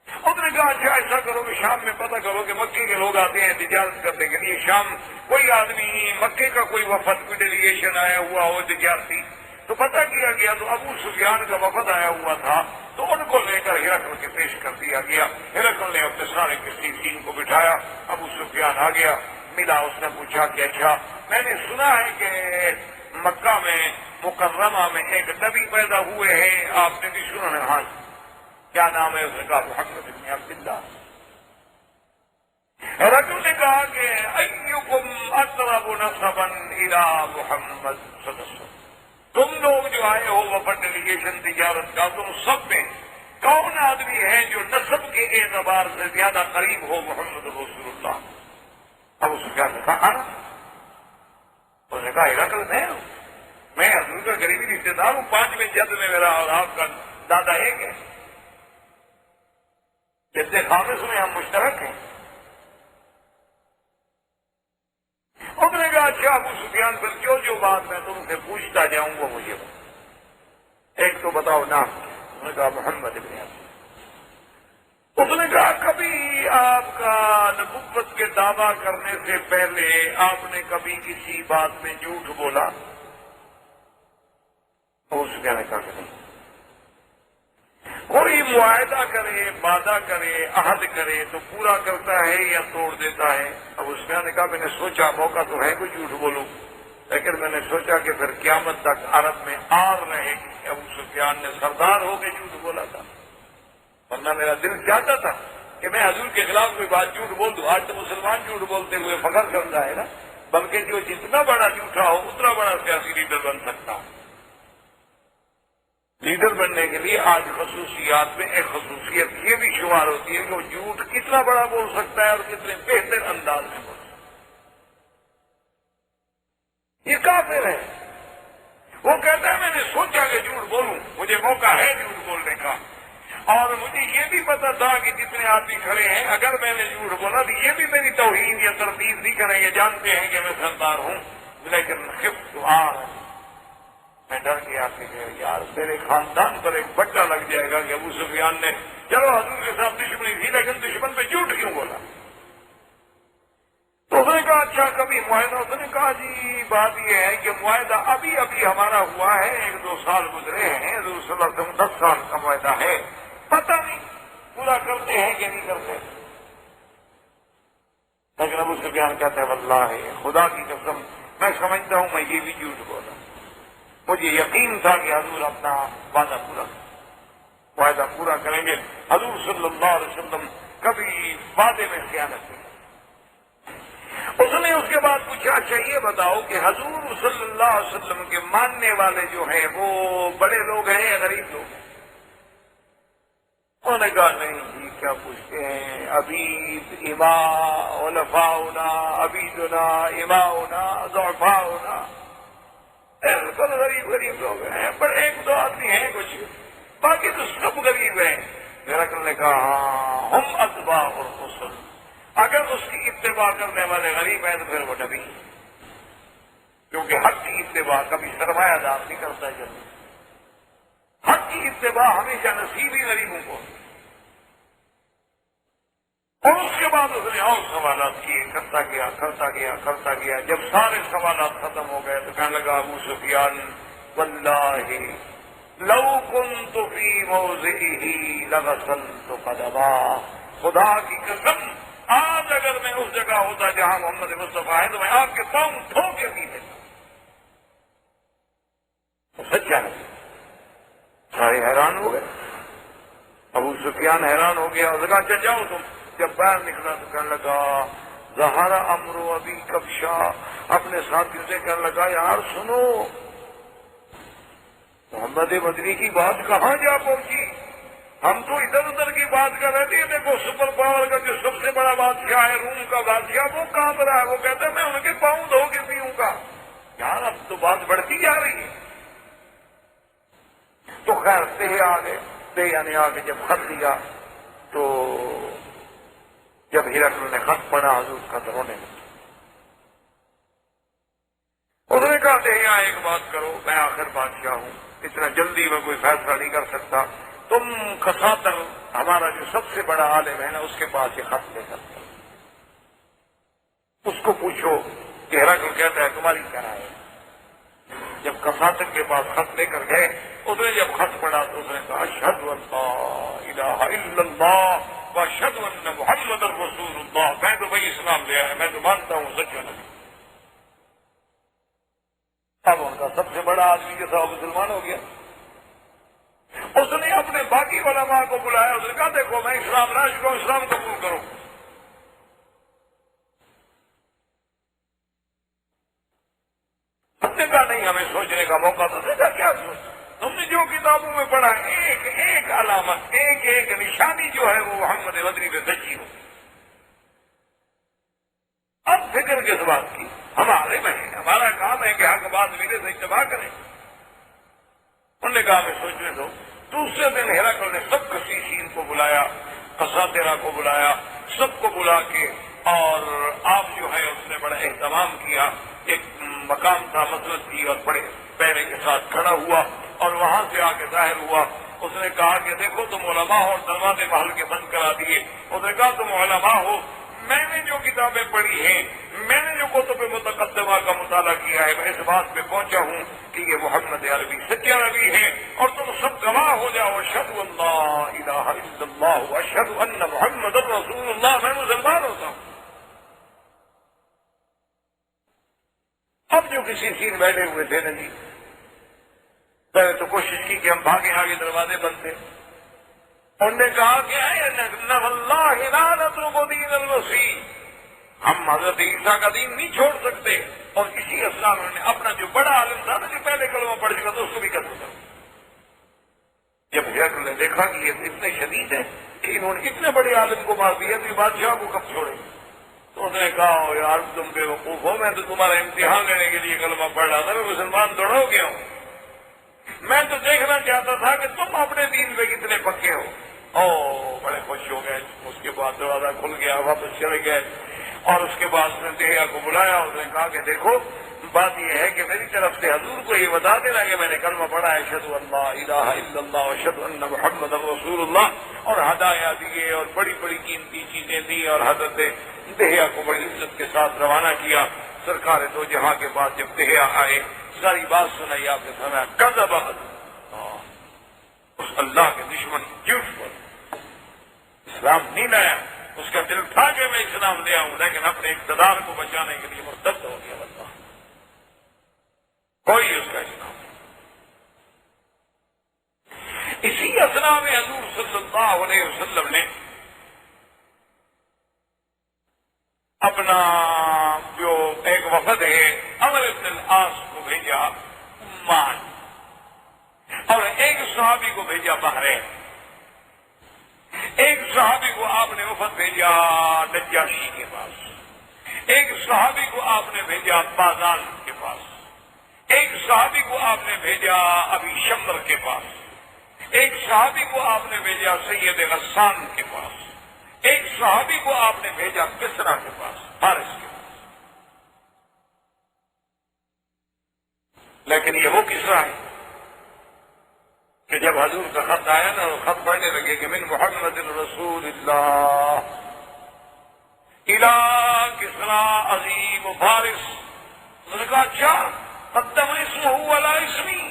اس نے کہا اچھا ایسا کرو کہ شام میں پتہ کرو کہ مکے کے لوگ آتے ہیں تجارت کرنے کے لیے، شام کوئی آدمی مکے کا کوئی وفد، کوئی ڈیلیگیشن آیا ہوا ہو تجارتی، تو پتہ کیا گیا تو ابو سفیان کا وفد آیا ہوا تھا، تو ان کو لے کر ہرقل کے پیش کر دیا گیا۔ ہرقل نے اپنے سارے قسیسین کو بٹھایا، ابو سفیان آ گیا، ملا، اس نے پوچھا کہ اچھا میں نے سنا ہے کہ مکہ میں مکرمہ میں ایک نبی پیدا ہوئے ہیں، آپ نے بھی سنا ہے؟ ہاں، کیا نام ہے؟ اس نے کہا محمد ابن عبداللہ۔ ہرقل نے کہا کہ ایکم اقرب نسبا الی محمد صلی اللہ علیہ وسلم، تم لوگ جو آئے ہو وفد ڈیلیگیشن تجارت کا، تم سب میں کون آدمی ہے جو نسب کے اعتبار سے زیادہ قریب ہو محمد رسول اللہ؟ ابو سفیان نے کہا انا۔ اس نے کہا ہرقل میں حضور کا قریبی رشتے دار ہوں، 5ویں جد میں میرا اور آپ کا دادا ایک ہے، جتنے خامس میں ہم مشترک ہیں۔ اس نے کہا اچھا ابو سفیان، پھر جو بات میں تم سے پوچھتا جاؤں گا مجھے ایک تو بتاؤ نام کیا؟ اس نے کہا محمد ابن عبداللہ۔ اس نے کہا کبھی آپ کا نبوت کے دعویٰ کرنے سے پہلے آپ نے کبھی کسی بات میں جھوٹ بولا؟ ابو سفیان نے کہا کہ نہیں۔ کوئی معاہدہ کرے، وعدہ کرے، عہد کرے تو پورا کرتا ہے یا توڑ دیتا ہے؟ ابو سفیان نے کہا میں نے سوچا موقع تو ہے کوئی جھوٹ بولوں، لیکن میں نے سوچا کہ پھر قیامت تک عرب میں آر رہے گی۔ ابو سفیان نے سردار ہو کے جھوٹ بولا تھا، ورنہ میرا دل چاہتا تھا کہ میں حضور کے خلاف کوئی بات جھوٹ بول دوں۔ آج تو مسلمان جھوٹ بولتے ہوئے فخر کرتا ہے نا، بلکہ جو جتنا بڑا جھوٹا ہو اتنا بڑا سیاسی لیڈر بن سکتا ہے۔ لیڈر بننے کے لیے آج خصوصیات میں ایک خصوصیت یہ بھی شمار ہوتی ہے کہ وہ جھوٹ کتنا بڑا بول سکتا ہے اور کتنے بہتر انداز میں بول سکتا ہے۔ یہ کافر ہے، وہ کہتا ہے میں نے سوچا کہ جھوٹ بولوں، مجھے موقع ہے جھوٹ بولنے کا، اور مجھے یہ بھی پتا تھا کہ جتنے آدمی کھڑے ہیں اگر میں نے جھوٹ بولا تو یہ بھی میری توہین یا تردید نہیں کریں گے، جانتے ہیں کہ میں سردار ہوں، لیکن خفت میں ڈر گیا کہ یار میرے خاندان پر ایک بٹا لگ جائے گا کہ ابو سفیان نے چلو حضور کے ساتھ دشمنی تھی لیکن دشمن پہ جھوٹ کیوں بولا؟ تو اس نے کہا اچھا کبھی معاہدہ؟ اس نے کہا جی بات یہ ہے کہ معاہدہ ابھی ہمارا ہوا ہے، 1-2 سال گزرے ہیں، حضور صلی اللہ علیہ وسلم 10 سال کا معاہدہ ہے، پتہ نہیں پورا کرتے ہیں کہ نہیں کرتے۔ لیکن ابو سفیان کہتا ہے واللہ خدا کی قسم میں سمجھتا ہوں میں یہ بھی جھوٹ بولا، مجھے یقین تھا کہ حضور اپنا معاہدہ پورا کریں گے۔ حضور صلی اللہ علیہ وسلم کبھی وعدے میں خیانت نہیں۔ اس نے اس کے بعد پوچھا اچھا یہ بتاؤ کہ حضور صلی اللہ علیہ وسلم کے ماننے والے جو ہیں وہ بڑے لوگ ہیں یا غریب لوگ ہیں؟ انہوں نے کہا نہیں جی کیا پوچھتے ہیں، عبید اماء علفاؤنا، عبیدنا اماؤنا ضعفاؤنا، بالکل غریب لوگ ہیں، پر 1-2 آدمی ہیں کچھ، باقی تو سب غریب ہیں۔ ہرقل نے کہا ہاں ہم اتباع الرسل، اگر اس کی اتباع کرنے والے غریب ہیں تو پھر وہ نبی، کیونکہ حق کی اتباع کبھی سرمایہ دار نہیں کرتا ہے، حق کی اتباع ہمیشہ نصیب ہی غریبوں کو۔ اور اس کے بعد اس نے اور سوالات کیے، کرتا گیا، جب سارے سوالات ختم ہو گئے تو کہنے لگا ابو سفیان واللہ لو کنت فی موضعہ لغسلت قدما، خدا کی قسم آج اگر میں اس جگہ ہوتا جہاں محمد مصطفیٰ ہے تو میں آپ کے پاؤں دھو کے پی لیتا۔ سچا ہے، سارے حیران ہو گئے، ابو سفیان حیران ہو گیا، اس نے کہا اچھا جاؤ تم۔ جب باہر نکلا تو کہنے لگا ظہر امر ابی کبشا، اپنے ساتھیوں سے کہنے لگا یار سنو محمد مدنی کی بات کہاں جا پہنچی، ہم تو ادھر ادھر کی بات کر رہے تھے، دیکھو سپر پاور کا جو سب سے بڑا بادشاہ ہے، روم کا بادشاہ، وہ کانپ رہا ہے، وہ کہتا ہے میں ان کے پاؤں دھو کے پیوں گا۔ یار اب تو بات بڑھتی جا رہی ہے۔ تو خیر تہیا آ گئے، تہیا نے آ کے جب خط دیا تو جب ہرقل نے خط پڑھا حضور کا تو رونے لگا۔ انہوں نے کہا تہیا ایک بات کرو، میں آخر بادشاہ ہوں، اتنا جلدی میں کوئی فیصلہ نہیں کر سکتا، تم کساتر ہمارا جو سب سے بڑا عالم ہے نا اس کے پاس یہ خط لے کر اس کو پوچھو کہ ہرقل کہتا ہے تمہاری کیا رائے ہے۔ جب کساتر کے پاس خط لے کر گئے، اس نے جب خط پڑھا تو اس نے کہا اشہد ان لا الہ الا اللہ واشہد ان محمد رسول اللہ، میں تو بھائی اسلام لے آیا، میں تو مانتا ہوں سچا نبی۔ اب ان کا سب سے بڑا آدمی کے ساتھ مسلمان ہو گیا۔ اس نے اپنے باقی علماء کو بلایا، اس نے کہا دیکھو میں اسلام لا چکا ہوں، اسلام قبول کرو۔ ہم نے کہا نہیں، ہمیں سوچنے کا موقع تو دے گا، کیا سوچ، تم نے جو کتابوں میں پڑھا ایک ایک علامت، ایک ایک نشانی جو ہے وہ محمد بدری پہ سچی ہو۔ اب فکر کس بات کی، ہمارے میں ہے، ہمارا کام ہے کہ حق بات میرے سے اتباع کریں۔ انہوں نے کہا ہمیں سوچنے دو۔ دوسرے دن ہرقل نے سب قسیسین کو بلایا، قساطرہ کو بلایا، سب کو بلا کے اور آپ جو ہے اس نے بڑا اہتمام کیا، ایک مقام تھا مسجد کی، اور بڑے پیرے کے ساتھ کھڑا ہوا اور وہاں سے آ کے ظاہر ہوا۔ اس نے کہا کہ دیکھو تم علماء ہو اور دروازے محل کے بند کرا دیے۔ اس نے کہا تم علماء ہو، میں نے جو کتابیں پڑھی ہیں، میں نے جو کتب متقدمہ کا مطالعہ کیا ہے، میں اس بات پہ پہنچا ہوں کہ یہ محمد عربی سچا نبی ہے، اور تم سب گواہ ہو جاؤ اشہد ان لا الہ الا اللہ اشہد ان محمد رسول اللہ، میں مسلمان ہوتا ہوں۔ اب جو کسی سین بیٹھے ہوئے تھے نا جی، میں نے تو کوشش کی کہ ہم بھاگے آگے، دروازے بند تھے۔ انہوں نے کہا کہ واللہ لا نترک دین المسیح، ہم حضرت عیسیٰ کا دین نہیں چھوڑ سکتے۔ اور اسی اسلام میں نے اپنا جو بڑا عالم تھا نا جو پہلے کلمہ پڑھ چکا تھا اس کو بھی قتل کر دیا۔ جب ہرقل نے دیکھا کہ یہ اتنے شدید ہیں کہ انہوں نے اتنے بڑے عالم کو مار دیا تو یہ بادشاہ کو کب چھوڑے، تو انہوں نے کہا یار تم بے وقوف ہو، میں تو تمہارا امتحان لینے کے لیے کلمہ پڑھ رہا تھا، میں مسلمان تھوڑا ہو گیا ہوں، میں تو دیکھنا چاہتا تھا کہ تم اپنے دین پہ کتنے پکے ہو۔ بڑے خوش ہو گئے۔ اس کے بعد دروازہ کھل گیا، واپس چلے گئے، اور اس کے بعد اس نے دہیا کو بلایا، اس نے کہا کہ دیکھو بات یہ ہے کہ میری طرف سے حضور کو یہ بتا دینا کہ میں نے کلمہ پڑھا ہے اشہد ان لا الہ الا اللہ اشہد ان محمد رسول اللہ، اور ہدایہ دیے اور بڑی بڑی قیمتی چیزیں دی، اور حضرت دہیا کو بڑی عزت کے ساتھ روانہ کیا۔ سرکار دو جہاں کے بعد جب دہیا آئے، ساری بات سنائی، آپ نے فرمایا کذب، اس اللہ کے دشمن جھوٹ بول، اسلام نہیں لایا، اس کا دل تھا کہ میں اسلام لے آؤں، لیکن اپنے اقتدار کو بچانے کے لیے مرتد ہو گیا۔ بندہ کوئی اس کا اسلام نہیں۔ اسی اثنا میں حضور صلی اللہ علیہ وسلم نے اپنا جو ایک وفد ہے عمرو بن العاص کو بھیجا عمان، اور ایک صحابی کو بھیجا بحرین، ایک صحابی کو آپ نے وفد بھیجا نجاشی کے پاس، ایک صحابی کو آپ نے بھیجا بازان کے پاس، ایک صحابی کو آپ نے بھیجا ابی شمر کے پاس، ایک صحابی کو آپ نے بھیجا سید غسان کے پاس، ایک صحابی کو آپ نے بھیجا کسرا کے پاس، فارس کے پاس۔ لیکن یہ وہ کسرا ہے کہ جب حضور کا خط آیا نا، خط پڑھنے لگے کہ من محمد رسول اللہ الى کسرا عظیم فارس، انہوں نے کہا اچھا قدم اسمہ علی اسمی،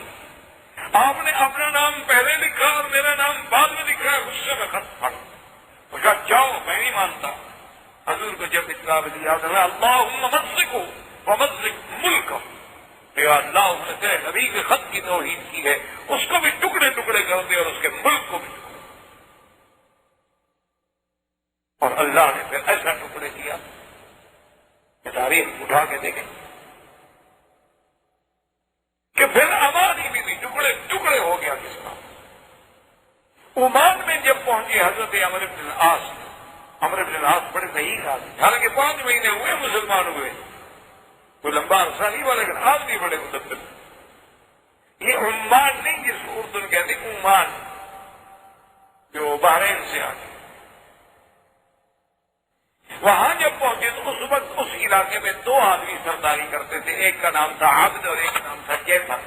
آپ نے اپنا نام پہلے لکھا اور میرا نام بعد میں لکھا ہے، غصے میں خط پڑھ، کہا جاؤ میں نہیں مانتا۔ حضور کو جب اطلاع ملی، اللہم مزقو ومزق ملکہ، یا اللہ اس نے تیرے نبی کے خط کی توہین کی ہے، اس کو بھی ٹکڑے ٹکڑے کر دے اور اس کے ملک کو بھی ٹکڑے، اور اللہ نے پھر ایسا ٹکڑے کیا کہ تاریخ اٹھا کے دیکھیں کہ پھر آبادی بھی ٹکڑے ٹکڑے ہو گیا کس کا۔ عمان میں یہ حضرت عمرو بن العاص بڑے صحیح آدمی، حالانکہ 5 مہینے ہوئے مسلمان ہوئے، کوئی لمبا عرصہ نہیں ہوا، لیکن آدمی بڑے مدبر. یہ عمان نہیں جس کو اردن کہتے عمان، جو بحرین سے آتے. وہاں جب پہنچے تو اس وقت اس علاقے میں 2 آدمی سرداری کرتے تھے، ایک کا نام تھا عابد اور ایک کا نام تھا جیفر.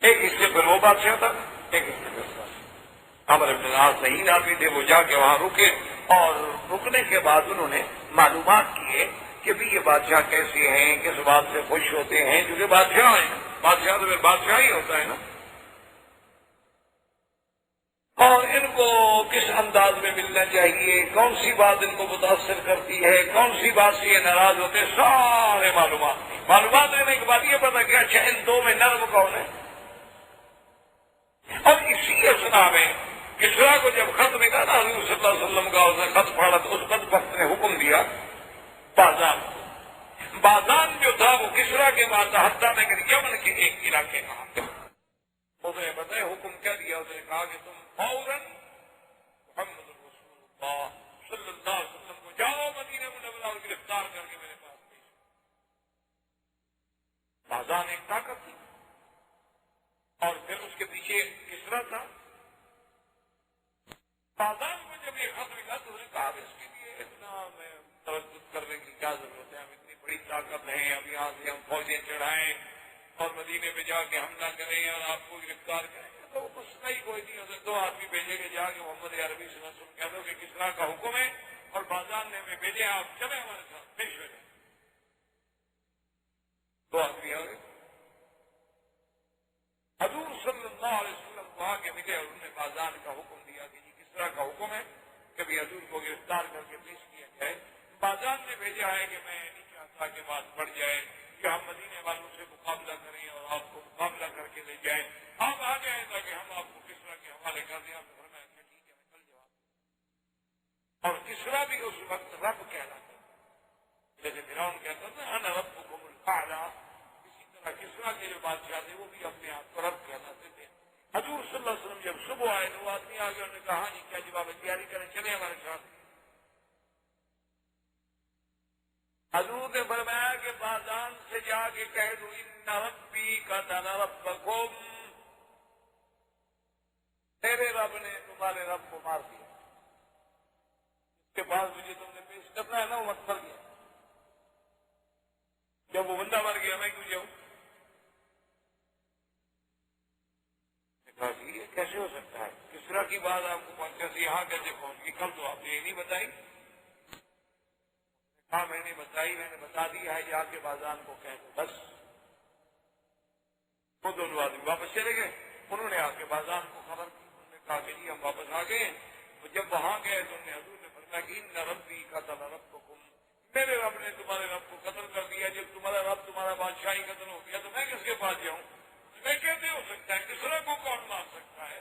ایک حصے پر وہ بادشاہ تھا، ایک حصے پر عمرو بن العاص صحیح آدمی تھے. وہ جا کے وہاں رکے اور رکنے کے بعد انہوں نے معلومات کیے کہ بھی یہ بادشاہ کیسے ہیں، کس بات سے خوش ہوتے ہیں، کیونکہ بادشاہ ہیں، بادشاہ تو پھر بادشاہ ہی ہوتا ہے نا، اور ان کو کس انداز میں ملنا چاہیے، کون سی بات ان کو متاثر کرتی ہے، کون سی بات سے یہ ناراض ہوتے، سارے معلومات لینے کے بعد یہ پتا کہ اچھا ان 2 میں نرم کون ہے. اور اسی اسنا میں کسرا کو جب خط ملا نا حضور صلی اللہ علیہ وسلم کا، اس نے خط پڑھا تو اس خط وقت نے حکم دیا بازان جو تھا وہ کسرا کے بعد حتیٰ میں یمن کے ایک علاقے کا اس نے بتایا حکم کیا دیا. اس نے کہا کہ تم فوراً محمد رسول اللہ صلی اللہ علیہ وسلم کو جاؤ مدینہ منورہ اور گرفتار کر کے میرے پاس پیش. بازان ایک طاقت تھی اور پھر اس کے پیچھے کسرا تھا. بازان کو جب یہ خط ملا تو اس نے کہا کہ اس کے لیے اتنا میں تردد کرنے کی کیا ضرورت ہے، ہم اتنی بڑی طاقت ہیں، اب یہاں سے ہم فوجیں چڑھائیں اور مدینے میں جا کے حملہ کریں اور آپ کو گرفتار کریں، تو کچھ نہیں کوئی نہیں. اسے 2 آدمی بھیجے گے جا کے محمد عربی صلی اللہ علیہ وسلم کہہ دو کہ کسرا کا حکم ہے اور بازان نے ہمیں بھیجے، آپ چلے ہمارے ساتھ پیش ہو جائیں. 2 آدمی آ گئے حضور صلی اللہ علیہ وسلم کو آ کے ملے اور انہوں نے بازان کا حکم دیا کہ جی کس طرح کا حکم ہے کہ بھی حضور کو گرفتار کر کے پیش کیا جائے. بازان نے بھیجا ہے کہ میں نہیں چاہتا کہ بات بڑھ جائے کہ ہم مدینے والوں سے مقابلہ کریں اور آپ کو مقابلہ کر کے لے جائیں، آپ آ جائیں تاکہ ہم آپ کو کسرا کے حوالے کر دیں. آپ کو فرمایا اچھا ٹھیک ہے میں کل جواب دوں. اور کسرا بھی اس وقت رب کہلاتا تھا، جیسے فرعون کہتا تھا انا ربکم الاعلی، اسی طرح کسرا کے جو بادشاہ تھے وہ بھی اپنے آپ کو رب کہلاتے تھے. حضور صلی اللہ علیہ وسلم جب صبح آئے تو وہ آدمی آگے انہوں نے کہا جی کیا جواب تیاری کریں چلے ہمارے ساتھ. حضور نے فرمایا کہ بازان سے جا کے کہہ دو ان ربی قتل ربکم، تیرے رب نے تمہارے رب کو مار دیا. اس کے بعد مجھے تم نے پیش کرنا ہے نا، وہ مت مر گیا. جب وہ بندہ مر گیا میں کیوں جاؤں؟ یہ کیسے ہو سکتا ہے؟ کسرا کی بات آپ کو پہنچا تھی، یہاں کیسے پہنچ گئی؟ کل تو آپ نے یہ نہیں بتائی. ہاں میں نے بتائی، میں نے بتا دیا ہے جا کے بازان کو کہہ دو بس. وہ 2 آدمی واپس چلے گئے. انہوں نے آ کے بازان کو خبر کی، انہوں نے کہا کہ جی ہم واپس آ گئے. تو جب وہاں گئے تو انہوں نے حضور نے فرمایا کہ ان ربی قتل ربکم، میرے رب نے تمہارے رب کو قتل کر دیا. جب تمہارا رب تمہارا بادشاہی قتل ہو گیا تو میں کس کے پاس جاؤں؟ میں کیسے ہو سکتا ہے؟ کسرا کو کون مار سکتا ہے؟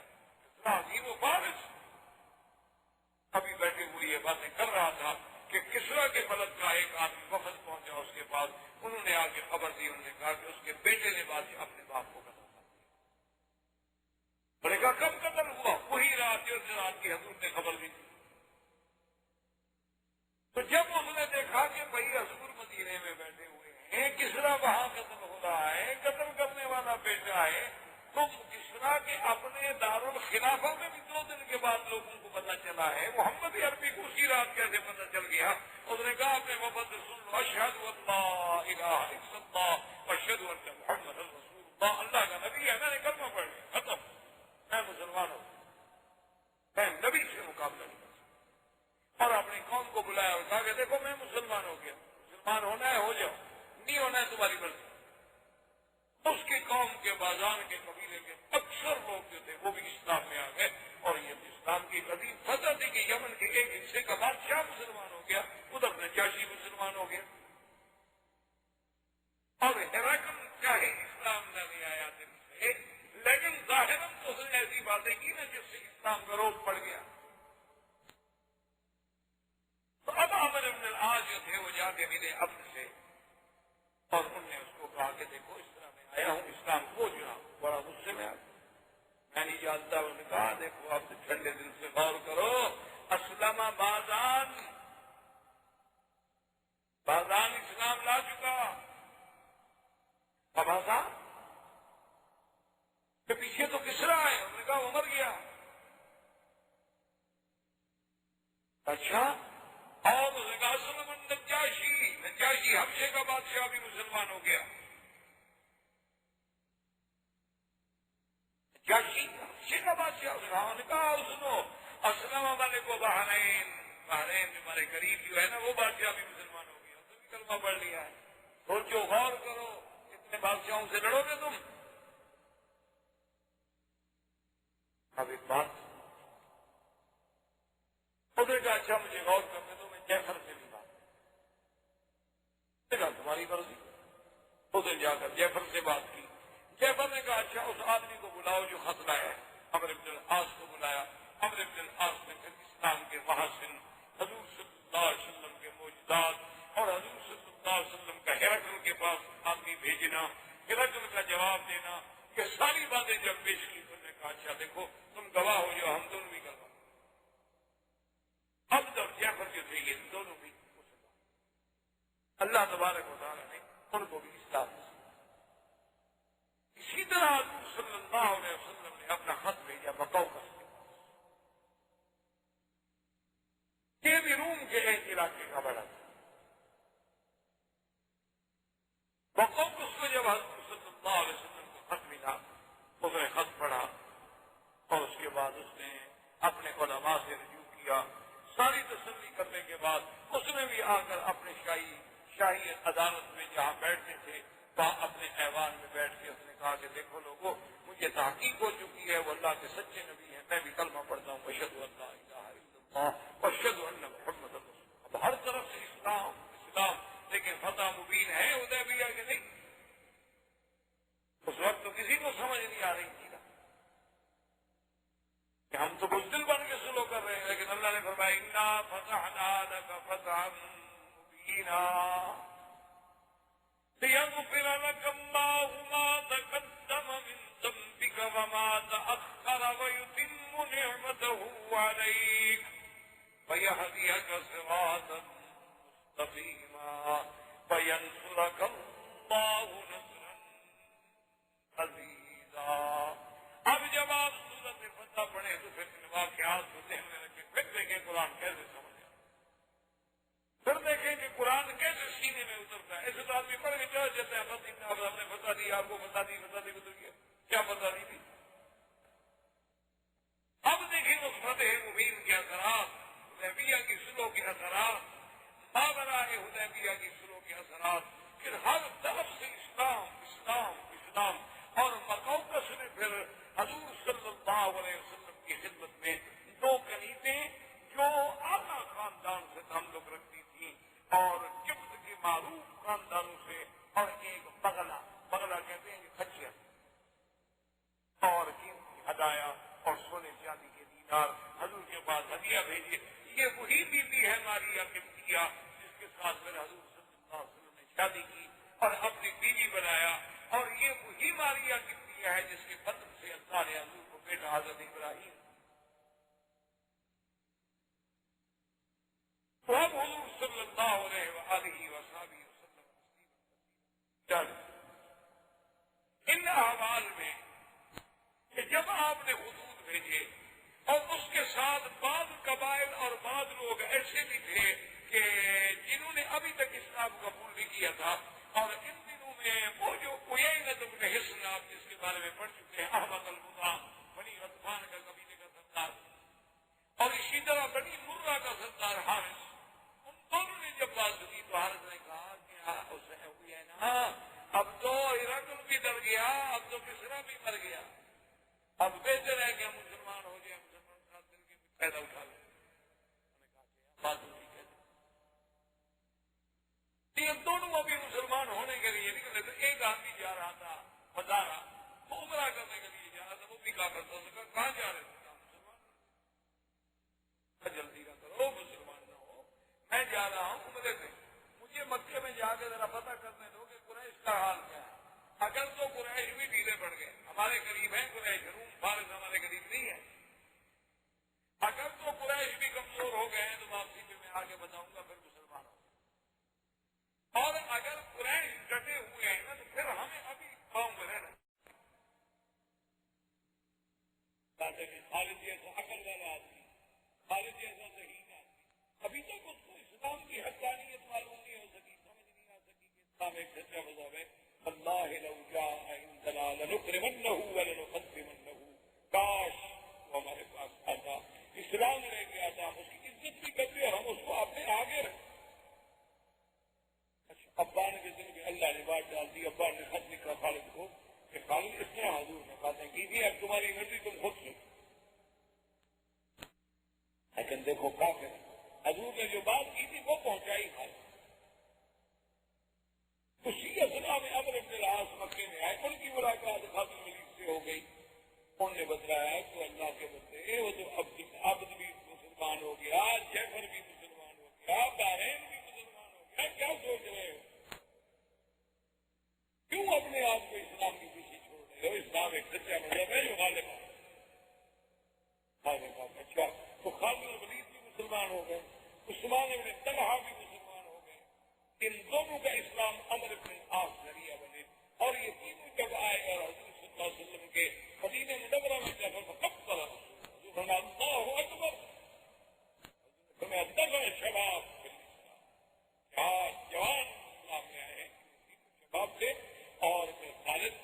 وہ فارس ابھی بیٹھے ہوئے یہ باتیں کر رہا تھا کہ کسرا کے ملک کا ایک آدمی وفد پہنچا اس کے پاس. انہوں نے آ کے خبر دی، انہوں نے کہا کہ اس کے بیٹے نے اپنے باپ کو قتل کر دیا. بڑے کہا کب قتل ہوا؟ وہی رات جس رات کی حضور نے خبر دی تھی. تو جب اس نے دیکھا کہ بھائی حضور مدینے میں بیٹھے ہوئے ہیں، کسرا وہاں قتل ہو رہا ہے، قتل کرنے والا بیٹا ہے، تو کسرا کے اپنے دارالخلافہ میں بھی 2 دن کے بعد لوگوں کو پتا چلا ہے، محمد عربی کو اسی رات کیسے پتا چل گیا؟ اس نے کہا اپنے وفد سے سن لو اشہد ان لا الہ الا اللہ واشہد ان محمد رسول اللہ، اللہ کا نبی ہے، میں نے کلمہ پڑھ لیا، ختم، میں مسلمان ہوں، میں نبی سے مقابلہ نہیں کر سکتا. اور اپنی قوم کو بلایا اور کہا کہ دیکھو میں مسلمان ہو گیا، مسلمان ہونا ہے ہو جاؤ، نہیں ہونا ہے تمہاری مرضی. اس کی قوم کے بازان کے قبیلے کے اکثر لوگ جو تھے وہ بھی اسلام میں آ گئے. اور یہ اسلام کی عظیم فتح تھی کہ یمن کے ایک حصے کا بادشاہ مسلمان ہو گیا، ادھر نجاشی مسلمان ہو گیا. اور ہرقل چاہے اسلام نہ لے آیا دل سے، لیکن ظاہراً تو اس نے ایسی باتیں کی نا جس سے اسلام کا روپ پڑ گیا. تو اب عمرو بن العاص جو تھے وہ جا کے ملے عبد سے اور انہوں نے اس کو کہا کہ دیکھو اس طرح میں آیا ہوں، اسلام کو جو بڑا غصے میں آ گیا، میں نہیں جانتا. انہوں نے کہا دیکھو اچھا، اور نجاشی حبشے کا بادشاہ بھی مسلمان ہو گیا. نجاشی حبشے کا بادشاہ نے کہا سنو، اسلم والے کو بحرین ہمارے قریب جو ہے نا وہ بادشاہ بھی مسلمان ہو گیا، تو بھی کلمہ پڑھ لیا ہے. سوچو، غور کرو، اتنے بادشاہوں سے لڑو گے تم؟ اب ایک بات ادھر کا، اچھا مجھے غور کرنے دو، میں جعفر سے بھی بات کہا تمہاری مرضی. ادھر جا کر جعفر سے بات کی. جعفر نے کہا اچھا اس آدمی کو بلاؤ جو خط لایا ہے. عمرو بن العاص کو بلایا. عمرو بن العاص نے پھر اسلام کے محاسن، حضور صلی اللہ علیہ وسلم کے معجزات اور حضور صلی اللہ علیہ وسلم کا ہرقل کے پاس آدمی بھیجنا، ہرقل کا جواب دینا، یہ ساری باتیں جب پیش کی تو نے کہا اچھا دیکھو تم گواہ ہو جو ہم دونوں بھی گواہ. اب جب جعفر جو تھے یہ دونوں بھی مسلمان، اللہ تبارک و تعالیٰ نے ان کو بھی اسلام دیا. اسی طرح حضور صلی اللہ علیہ وسلم نے اپنا خط بھیجا بقوقس کے پاس. یہ بھی روم کے ایک علاقے کا بڑا تھا. بقوقس کو جب حضور صلی اللہ علیہ وسلم کو خط ملا، اس نے خط پڑھا اور اس کے بعد اس نے اپنے علماء سے رجوع کیا. ساری تسلی کرنے کے بعد اس نے بھی آ کر اپنے شاہی عدالت میں جہاں بیٹھتے تھے وہاں اپنے ایوان میں بیٹھ کے اس نے کہا کہ دیکھو لوگوں، مجھے تحقیق ہو چکی ہے وہ اللہ کے سچے نبی ہیں، میں بھی کلمہ پڑھتا ہوں اشہد ان لا الہ الا اللہ واشہد ان محمد رسول اللہ. اب ہر طرف سے اسلام اسلام، لیکن فتح مبین ہے حدیبیہ کہ نہیں؟ اس وقت تو کسی کو سمجھ نہیں آ رہی تھی کہ ہم تو بزدل بن کے سلو کر رہے ہیں، لیکن اللہ نے فرمایا انا فتحنا لک فتحا مبینا لیغفر لک اللہ ما تقدم من ذنبک وما تأخر ویتم نعمته علیک ویہدیک صراطا مستقیما وینصرک اللہ نصرا عزیزا. اب جب آپ سورت فتح پڑھیں تو پھر ان واقعات کو ذہن میں رکھیں، پھر دیکھیں قرآن کیسے سمجھا، پھر دیکھیں کہ قرآن کیسے سینے میں اترتا ہے. ایسے تو آدمی پڑھ کے چڑھ جاتا ہے، بس ہم نے فتح دی، آپ کو فتح دی اتر گیا، کیا فتح دی تھی. اب دیکھیں اس فتح مبین کے اثرات، حدیبیہ کی صلح کے اثرات، ماوراء حدیبیہ کی صلح کے اثرات. پھر ہر طرف سے اسلام اسلام اسلام. اور بقوقس نے پھر حضور صلی اللہ علیہ وسلم کی خدمت میں دو کنیزیں جو اعلیٰ خاندان سے تعلق رکھتی تھیں اور جبت کے معروف خاندانوں سے، اور ایک بغلہ کہتے ہیں کہ خچر، اور قیمتی ہدایا اور سونے چاندی کے دینار حضور کے پاس ہدیہ بھیجیے. یہ وہی بیوی ہے ماریہ قبطیہ جس کے ساتھ میرے حضور صلی اللہ علیہ وسلم نے شادی کی اور اپنی بیوی بنایا. اور یہ وہی ماریہ قبطیہ ہے جس کے بدن سے اللہ نے حضور کو بیٹا حضرت ابراہیم. تو اب حضور صلی اللہ علیہ وآلہ وسلم ان احوال میں کہ جب آپ نے حدود بھیجے اور اس کے ساتھ بعض قبائل اور بعض لوگ ایسے بھی تھے کہ جنہوں نے ابھی تک اسلام قبول نہیں کیا تھا، اور ان دنوں میں وہ جو عیینۃ بن حصن آپ جس کے بارے میں پڑھ چکے ہیں، احمد المضام بنی غطفان کا قبیلے کا سردار، اور اسی طرح بنی مرہ کا سردار حارث، ان دونوں نے جب بات سنی تو حارث نے کہا کہ اب تو ہرقل بھی ڈر گیا، اب تو کسرا بھی مر گیا، اب بہتر ہے کہ ہم مسلمان ہو جائیں، مسلمان ساتھ مل کے فائدہ اٹھا لیں. انہوں نے کہا کہ بات ٹھیک ہے. یہ دونوں ابھی مسلمان ہونے کے لیے نکلے تو ایک آدمی جا رہا تھا بازارہ، وہ عمرہ کرنے کے لیے جا رہا تھا، وہ بھی کہا کرتا اس نے کہا کہاں جا رہے تھے؟ مسلمان. جلدی نہ کرو، مسلمان نہ ہو، میں جا رہا ہوں عمرے پہ، مجھے مکے میں جا کے ذرا پتہ کرنے دو کہ قریش کا حال کیا ہے. اگر تو قریش بھی ڈھیلے پڑ گئے، ہمارے قریب ہیں قریش، روم فارس ہمارے قریب نہیں ہے، اگر تو قریش بھی کمزور ہو گئے ہیں تو واپسی پہ میں آگے بتاؤں گا، پھر مسلمان ہوں. اور اگر قریش ڈٹے ہوئے ہیں نا تو پھر ہمیں ابھی قوم میں رہنا. خالد جیسا عقل والا آدمی، خالد جیسا ذہین آدمی، ابھی تک اس کو اسلام کی حقانیت معلوم نہیں ہو سکی، سمجھ نہیں آ سکی کہ اسلام ایک سچا مذہب ہے۔ اللہ لو جاء عندنا لنکرمنہ ولنقدمنہ، کاش وہ ہمارے پاس آتا، اسلام لے کے آتا، ہم اس کی عزت بھی کرتے اور ہم اس کو اپنے آگے رکھتے۔ اچھا، ابان کے دل میں اللہ نے بات ڈال دی، ابان نے خط لکھا خالد کو کہ خالد اس طرح حضور نے باتیں کی تھی، اب تمہاری مرضی تم خود سو، لیکن دیکھو کافر حضور نے جو بات کی تھی وہ پہنچائی خالد۔ اسی اسنا میں عمرو بن العاص مکے میں آئے، ان کی ملاقات خالد بن ولید سے ہو گئی، انہوں نے بتلایا کہ اللہ کے بندے وہ تو عبد بھی مسلمان ہو گیا، جعفر بھی مسلمان ہو گیا، بحرین بھی مسلمان ہو گیا، کیا سوچ رہے ہو؟ کیوں اپنے آپ کو اسلام کے پیچھے چھوڑ رہے ہو؟ اسلام ایک سچا مذہب ہے جو غالب ہے۔ اچھا تو خالد بن ولید بھی مسلمان ہو گئے، عثمان بن طلحہ بھی مسلمان ہو گئے، ان دونوں کا اسلام عمرو بن العاص ذریعہ بنے، اور یہ تینوں جب آئے اور حضور صلی اللہ علیہ وسلم کے مدینہ منورہ میں جا کر فکبر حضور فرمایا اللہ اکبر، حضور فرمایا دفع شباب فی الاسلام، جوان اسلام میں آئے ہیں شباب سے۔ اور خالد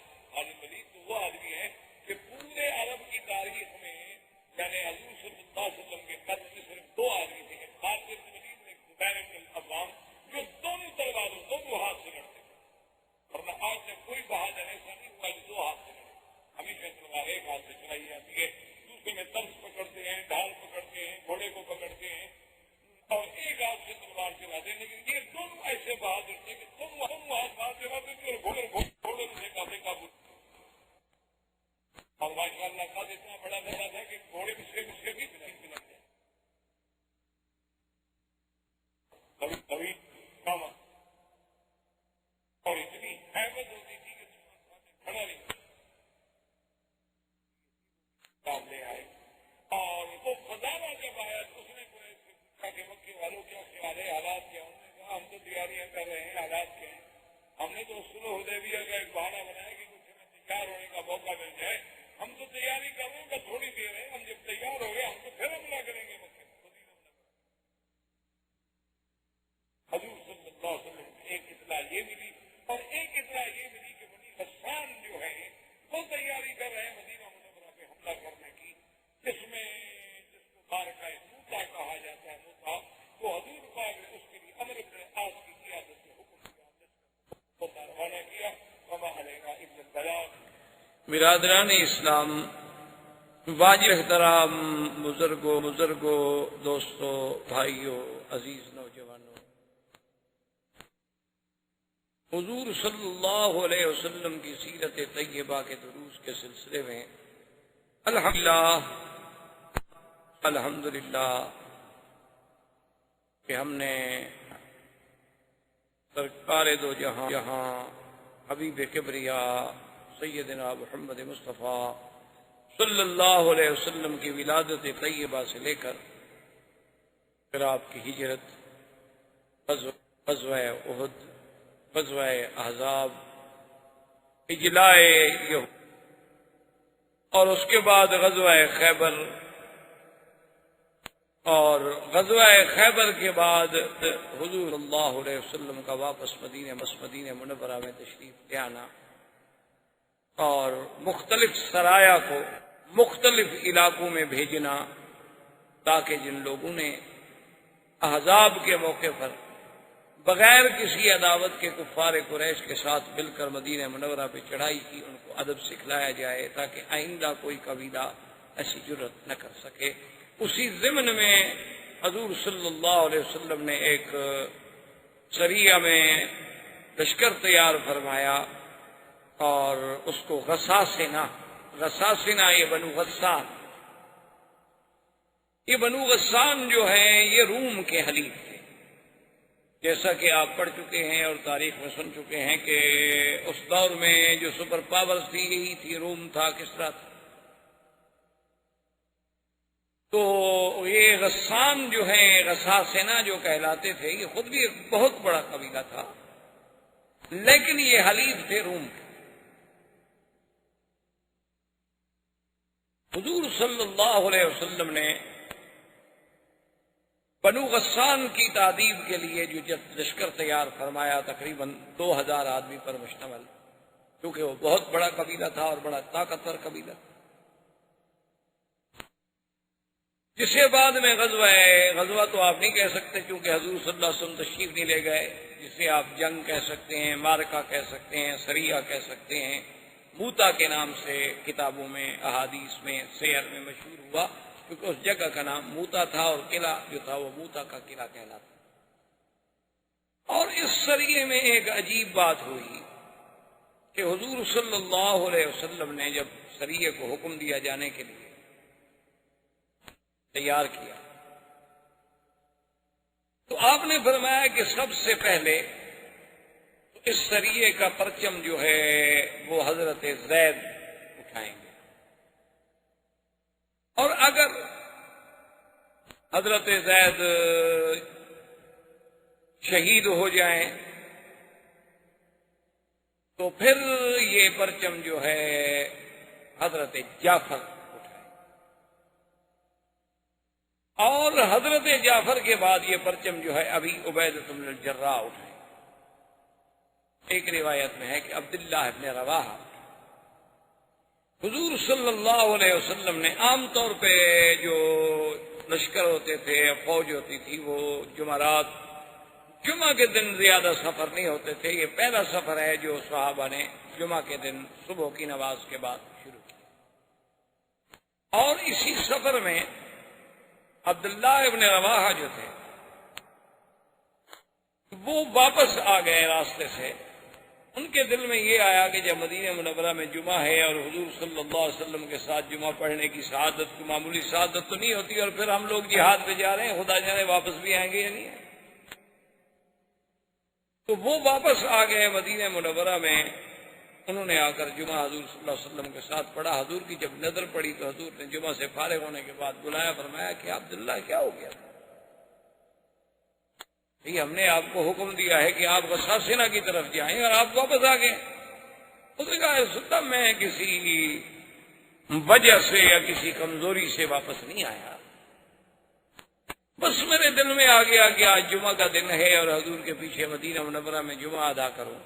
ولید تو وہ آدمی ہے کہ پورے عرب کی تاریخ میں یعنی حضور صلی اللہ علیہ وسلم کے قتل میں صرف دو آدمی تھے، ایک خالد بن ولید اور ایک زبیر بن العوام، جو دونوں تلواروں دونوں ہاتھ سے لڑتے تھے، ورنہ آج تک کوئی بہادر ایسا نہیں ہوا جو دو ہاتھ سے لڑے، ہمیشہ تلوار ایک ہاتھ سے چلائی جاتی ہے، دوسرے میں طرز پکڑتے ہیں، ڈھال پکڑتے ہیں، گھوڑے کو پکڑتے ہیں اور ایک ہاتھ سے تلوار چلاتے ہیں، لیکن یہ دونوں ایسے بہادر تھے کہ دونوں ہاتھ بہت چلاتے تھے اور گھوڑے سے کافی قابو، اور ماشاء اللہ کا اتنا بڑا دھڑا تھا کہ گھوڑے سے بھی پلک جائے، کبھی کام، اور اتنی اہمیت ہوتی تھی کہ کھڑا نہیں سامنے آئے۔ اور وہ خزانہ جب آیا تو اس نے قریش سے پوچھا کہ مکے والوں کیا خیال ہے، حالات کیا؟ انہوں نے کہا ہم تو تیاریاں کر رہے ہیں، حالات کیا ہیں؟ ہم نے تو صلح حدیبیہ کا ایک بہانہ بنایا کہ کچھ ہمیں تیار ہونے کا موقع مل جائے، ہم تو تیاری کر رہے ہیں، بس تھوڑی دیر ہے، ہم جب تیار ہو گئے ہم تو پھر حملہ کریں گے مکے میں، مدینہ منورہ۔ حضور صلی اللہ علیہ وسلم کو ایک اطلاع یہ ملی، اور ایک اطلاع یہ ملی کہ بنی غسان جو ہے وہ تیاری کر رہے ہیں مدینہ منورہ پہ حملہ کرنے کی، جس کو معرکہ موتا کہا جاتا ہے، موتا تو حضور پاک نے اس کے لیے عمرو بن العاص کی قیادت سے حکم کیا، روانہ کیا، وما علینا الا البلاغ۔ برادران اسلام، واجب احترام بزرگوں دوستوں بھائیوں عزیز نوجوانوں، حضور صلی اللہ علیہ وسلم کی سیرت طیبہ کے دروس کے سلسلے میں الحمدللہ کہ ہم نے سرکار دو جہاں حبیب کبریا سیدنا محمد مصطفیٰ صلی اللہ علیہ وسلم کی ولادت طیبہ سے لے کر پھر آپ کی ہجرت، غزوہ احد، غزوہ احزاب، اجلاء یہود، اور اس کے بعد غزوہ خیبر، اور غزوہ خیبر کے بعد حضور صلی اللہ علیہ وسلم کا واپس مدینہ منورہ میں تشریف لے آنا، اور مختلف سرایا کو مختلف علاقوں میں بھیجنا، تاکہ جن لوگوں نے احزاب کے موقع پر بغیر کسی عداوت کے کفار قریش کے ساتھ مل کر مدینہ منورہ پہ چڑھائی کی، ان کو ادب سکھلایا جائے تاکہ آئندہ کوئی قبیلہ ایسی جرت نہ کر سکے۔ اسی ضمن میں حضور صلی اللہ علیہ وسلم نے ایک سریہ میں لشکر تیار فرمایا، اور اس کو غساسنہ یہ بنو غسان جو ہیں یہ روم کے حلیف تھے، جیسا کہ آپ پڑھ چکے ہیں اور تاریخ میں سن چکے ہیں کہ اس دور میں جو سپر پاور تھی یہی تھی، روم تھا، کسریٰ تھا۔ تو یہ غسان جو ہیں، غساسنہ جو کہلاتے تھے، یہ خود بھی ایک بہت بڑا قبیلہ تھا، لیکن یہ حلیف تھے روم کے۔ حضور صلی اللہ علیہ وسلم نے بنو غسان کی تعذیب کے لیے جو لشکر تیار فرمایا تقریباً 2000 آدمی پر مشتمل، کیونکہ وہ بہت بڑا قبیلہ تھا اور بڑا طاقتور قبیلہ تھا، جسے بعد میں غزوہ تو آپ نہیں کہہ سکتے کیونکہ حضور صلی اللہ علیہ وسلم تشریف نہیں لے گئے، جسے آپ جنگ کہہ سکتے ہیں، مارکہ کہہ سکتے ہیں، سریہ کہہ سکتے ہیں، موتا کے نام سے کتابوں میں احادیث میں سیر میں مشہور ہوا، کیونکہ اس جگہ کا نام موتا تھا اور قلعہ جو تھا وہ موتا کا قلعہ کہلاتا۔ اور اس سریے میں ایک عجیب بات ہوئی کہ حضور صلی اللہ علیہ وسلم نے جب سریے کو حکم دیا جانے کے لیے تیار کیا تو آپ نے فرمایا کہ سب سے پہلے اس سریے کا پرچم جو ہے وہ حضرت زید اٹھائیں گے، اور اگر حضرت زید شہید ہو جائیں تو پھر یہ پرچم جو ہے حضرت جعفر اٹھائیں، اور حضرت جعفر کے بعد یہ پرچم جو ہے ابی عبیدہ بن الجراح اٹھائیں۔ ایک روایت میں ہے کہ عبداللہ ابن رواحہ، حضور صلی اللہ علیہ وسلم نے عام طور پہ جو لشکر ہوتے تھے، فوج ہوتی تھی، وہ جمعرات، جمعہ کے دن زیادہ سفر نہیں ہوتے تھے۔ یہ پہلا سفر ہے جو صحابہ نے جمعہ کے دن صبح کی نماز کے بعد شروع کیا، اور اسی سفر میں عبداللہ ابن رواحہ جو تھے وہ واپس آ گئے راستے سے۔ ان کے دل میں یہ آیا کہ جب مدینہ منورہ میں جمعہ ہے اور حضور صلی اللہ علیہ وسلم کے ساتھ جمعہ پڑھنے کی سعادت، کی معمولی سعادت تو نہیں ہوتی، اور پھر ہم لوگ جہاد پہ جا رہے ہیں، خدا جانے واپس بھی آئیں گے یا نہیں آئیں گے۔ تو وہ واپس آ گئے مدینہ منورہ میں، انہوں نے آ کر جمعہ حضور صلی اللہ علیہ وسلم کے ساتھ پڑھا۔ حضور کی جب نظر پڑی تو حضور نے جمعہ سے فارغ ہونے کے بعد بلایا، فرمایا کہ عبداللہ کیا ہو گیا؟ ہم نے آپ کو حکم دیا ہے کہ آپ غساسنہ کی طرف جائیں اور آپ واپس آ گئے۔ اس نے کہا سلطان میں کسی وجہ سے یا کسی کمزوری سے واپس نہیں آیا، بس میرے دل میں آ گیا کہ آج جمعہ کا دن ہے اور حضور کے پیچھے مدینہ منورہ میں جمعہ ادا کروں،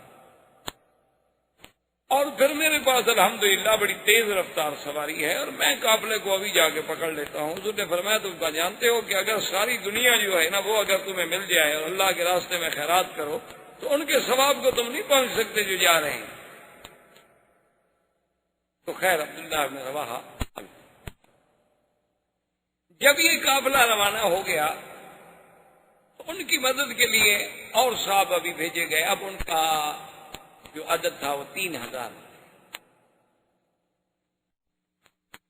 اور پھر میرے پاس الحمدللہ بڑی تیز رفتار سواری ہے اور میں قافلے کو ابھی جا کے پکڑ لیتا ہوں۔ حضور نے فرمایا تم کا جانتے ہو کہ اگر ساری دنیا جو ہے نا وہ اگر تمہیں مل جائے اور اللہ کے راستے میں خیرات کرو تو ان کے ثواب کو تم نہیں پہنچ سکتے جو جا رہے ہیں۔ تو خیر عبداللہ بن رواحہ جب یہ قافلہ روانہ ہو گیا تو ان کی مدد کے لیے اور صحابہ بھی بھیجے گئے۔ اب ان کا جو عدد تھا وہ 3000۔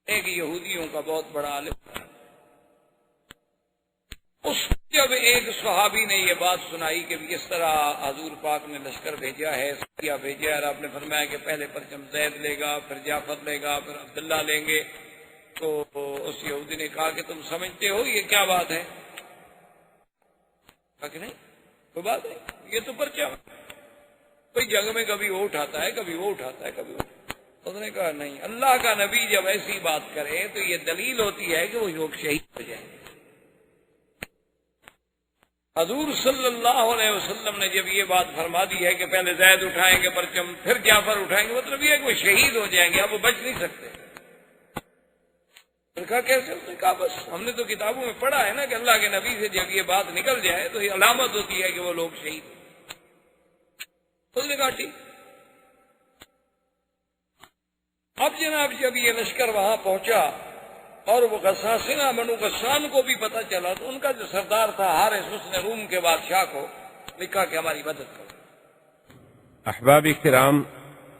ایک یہودیوں کا بہت بڑا عالم تھا، اس جب ایک صحابی نے یہ بات سنائی کہ اس طرح حضور پاک نے لشکر بھیجا ہے، سریہ بھیجا ہے، اور آپ نے فرمایا کہ پہلے پرچم زید لے گا، پھر جعفر لے گا، پھر عبداللہ لیں گے، تو اس یہودی نے کہا کہ تم سمجھتے ہو یہ کیا بات ہے؟ کہا کہ نہیں کوئی بات نہیں، یہ تو پرچم کوئی جنگ میں کبھی وہ اٹھاتا ہے، کبھی وہ اٹھاتا ہے، کبھی وہ اٹھاتا ہے۔ اس نے کہا نہیں، اللہ کا نبی جب ایسی بات کرے تو یہ دلیل ہوتی ہے کہ وہ لوگ شہید ہو جائیں گے۔ حضور صلی اللہ علیہ وسلم نے جب یہ بات فرما دی ہے کہ پہلے زید اٹھائیں گے پرچم، پھر جعفر اٹھائیں گے، مطلب یہ ہے کہ وہ شہید ہو جائیں گے، اب وہ بچ نہیں سکتے۔ کہا کیسے؟ اس نے کہا بس ہم نے تو کتابوں میں پڑھا ہے نا کہ اللہ کے نبی سے جب یہ بات نکل جائے تو یہ علامت ہوتی ہے کہ وہ لوگ شہید ہو۔ اس نے کہا ٹھیک۔ اب جناب جب یہ لشکر وہاں پہنچا اور وہ غساسنہ بنو غسان کو بھی پتہ چلا تو ان کا جو سردار تھا حارث، اس نے روم کے بادشاہ کو لکھا کہ ہماری مدد کرو۔ احباب کرام،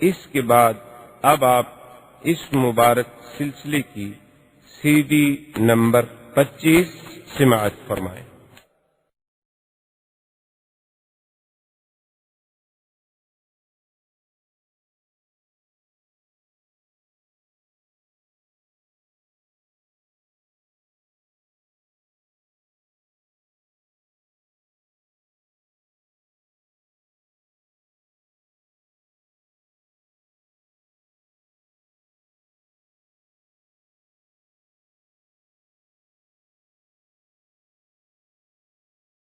اس کے بعد اب آپ اس مبارک سلسلے کی CD نمبر 25 سماعت فرمائیں۔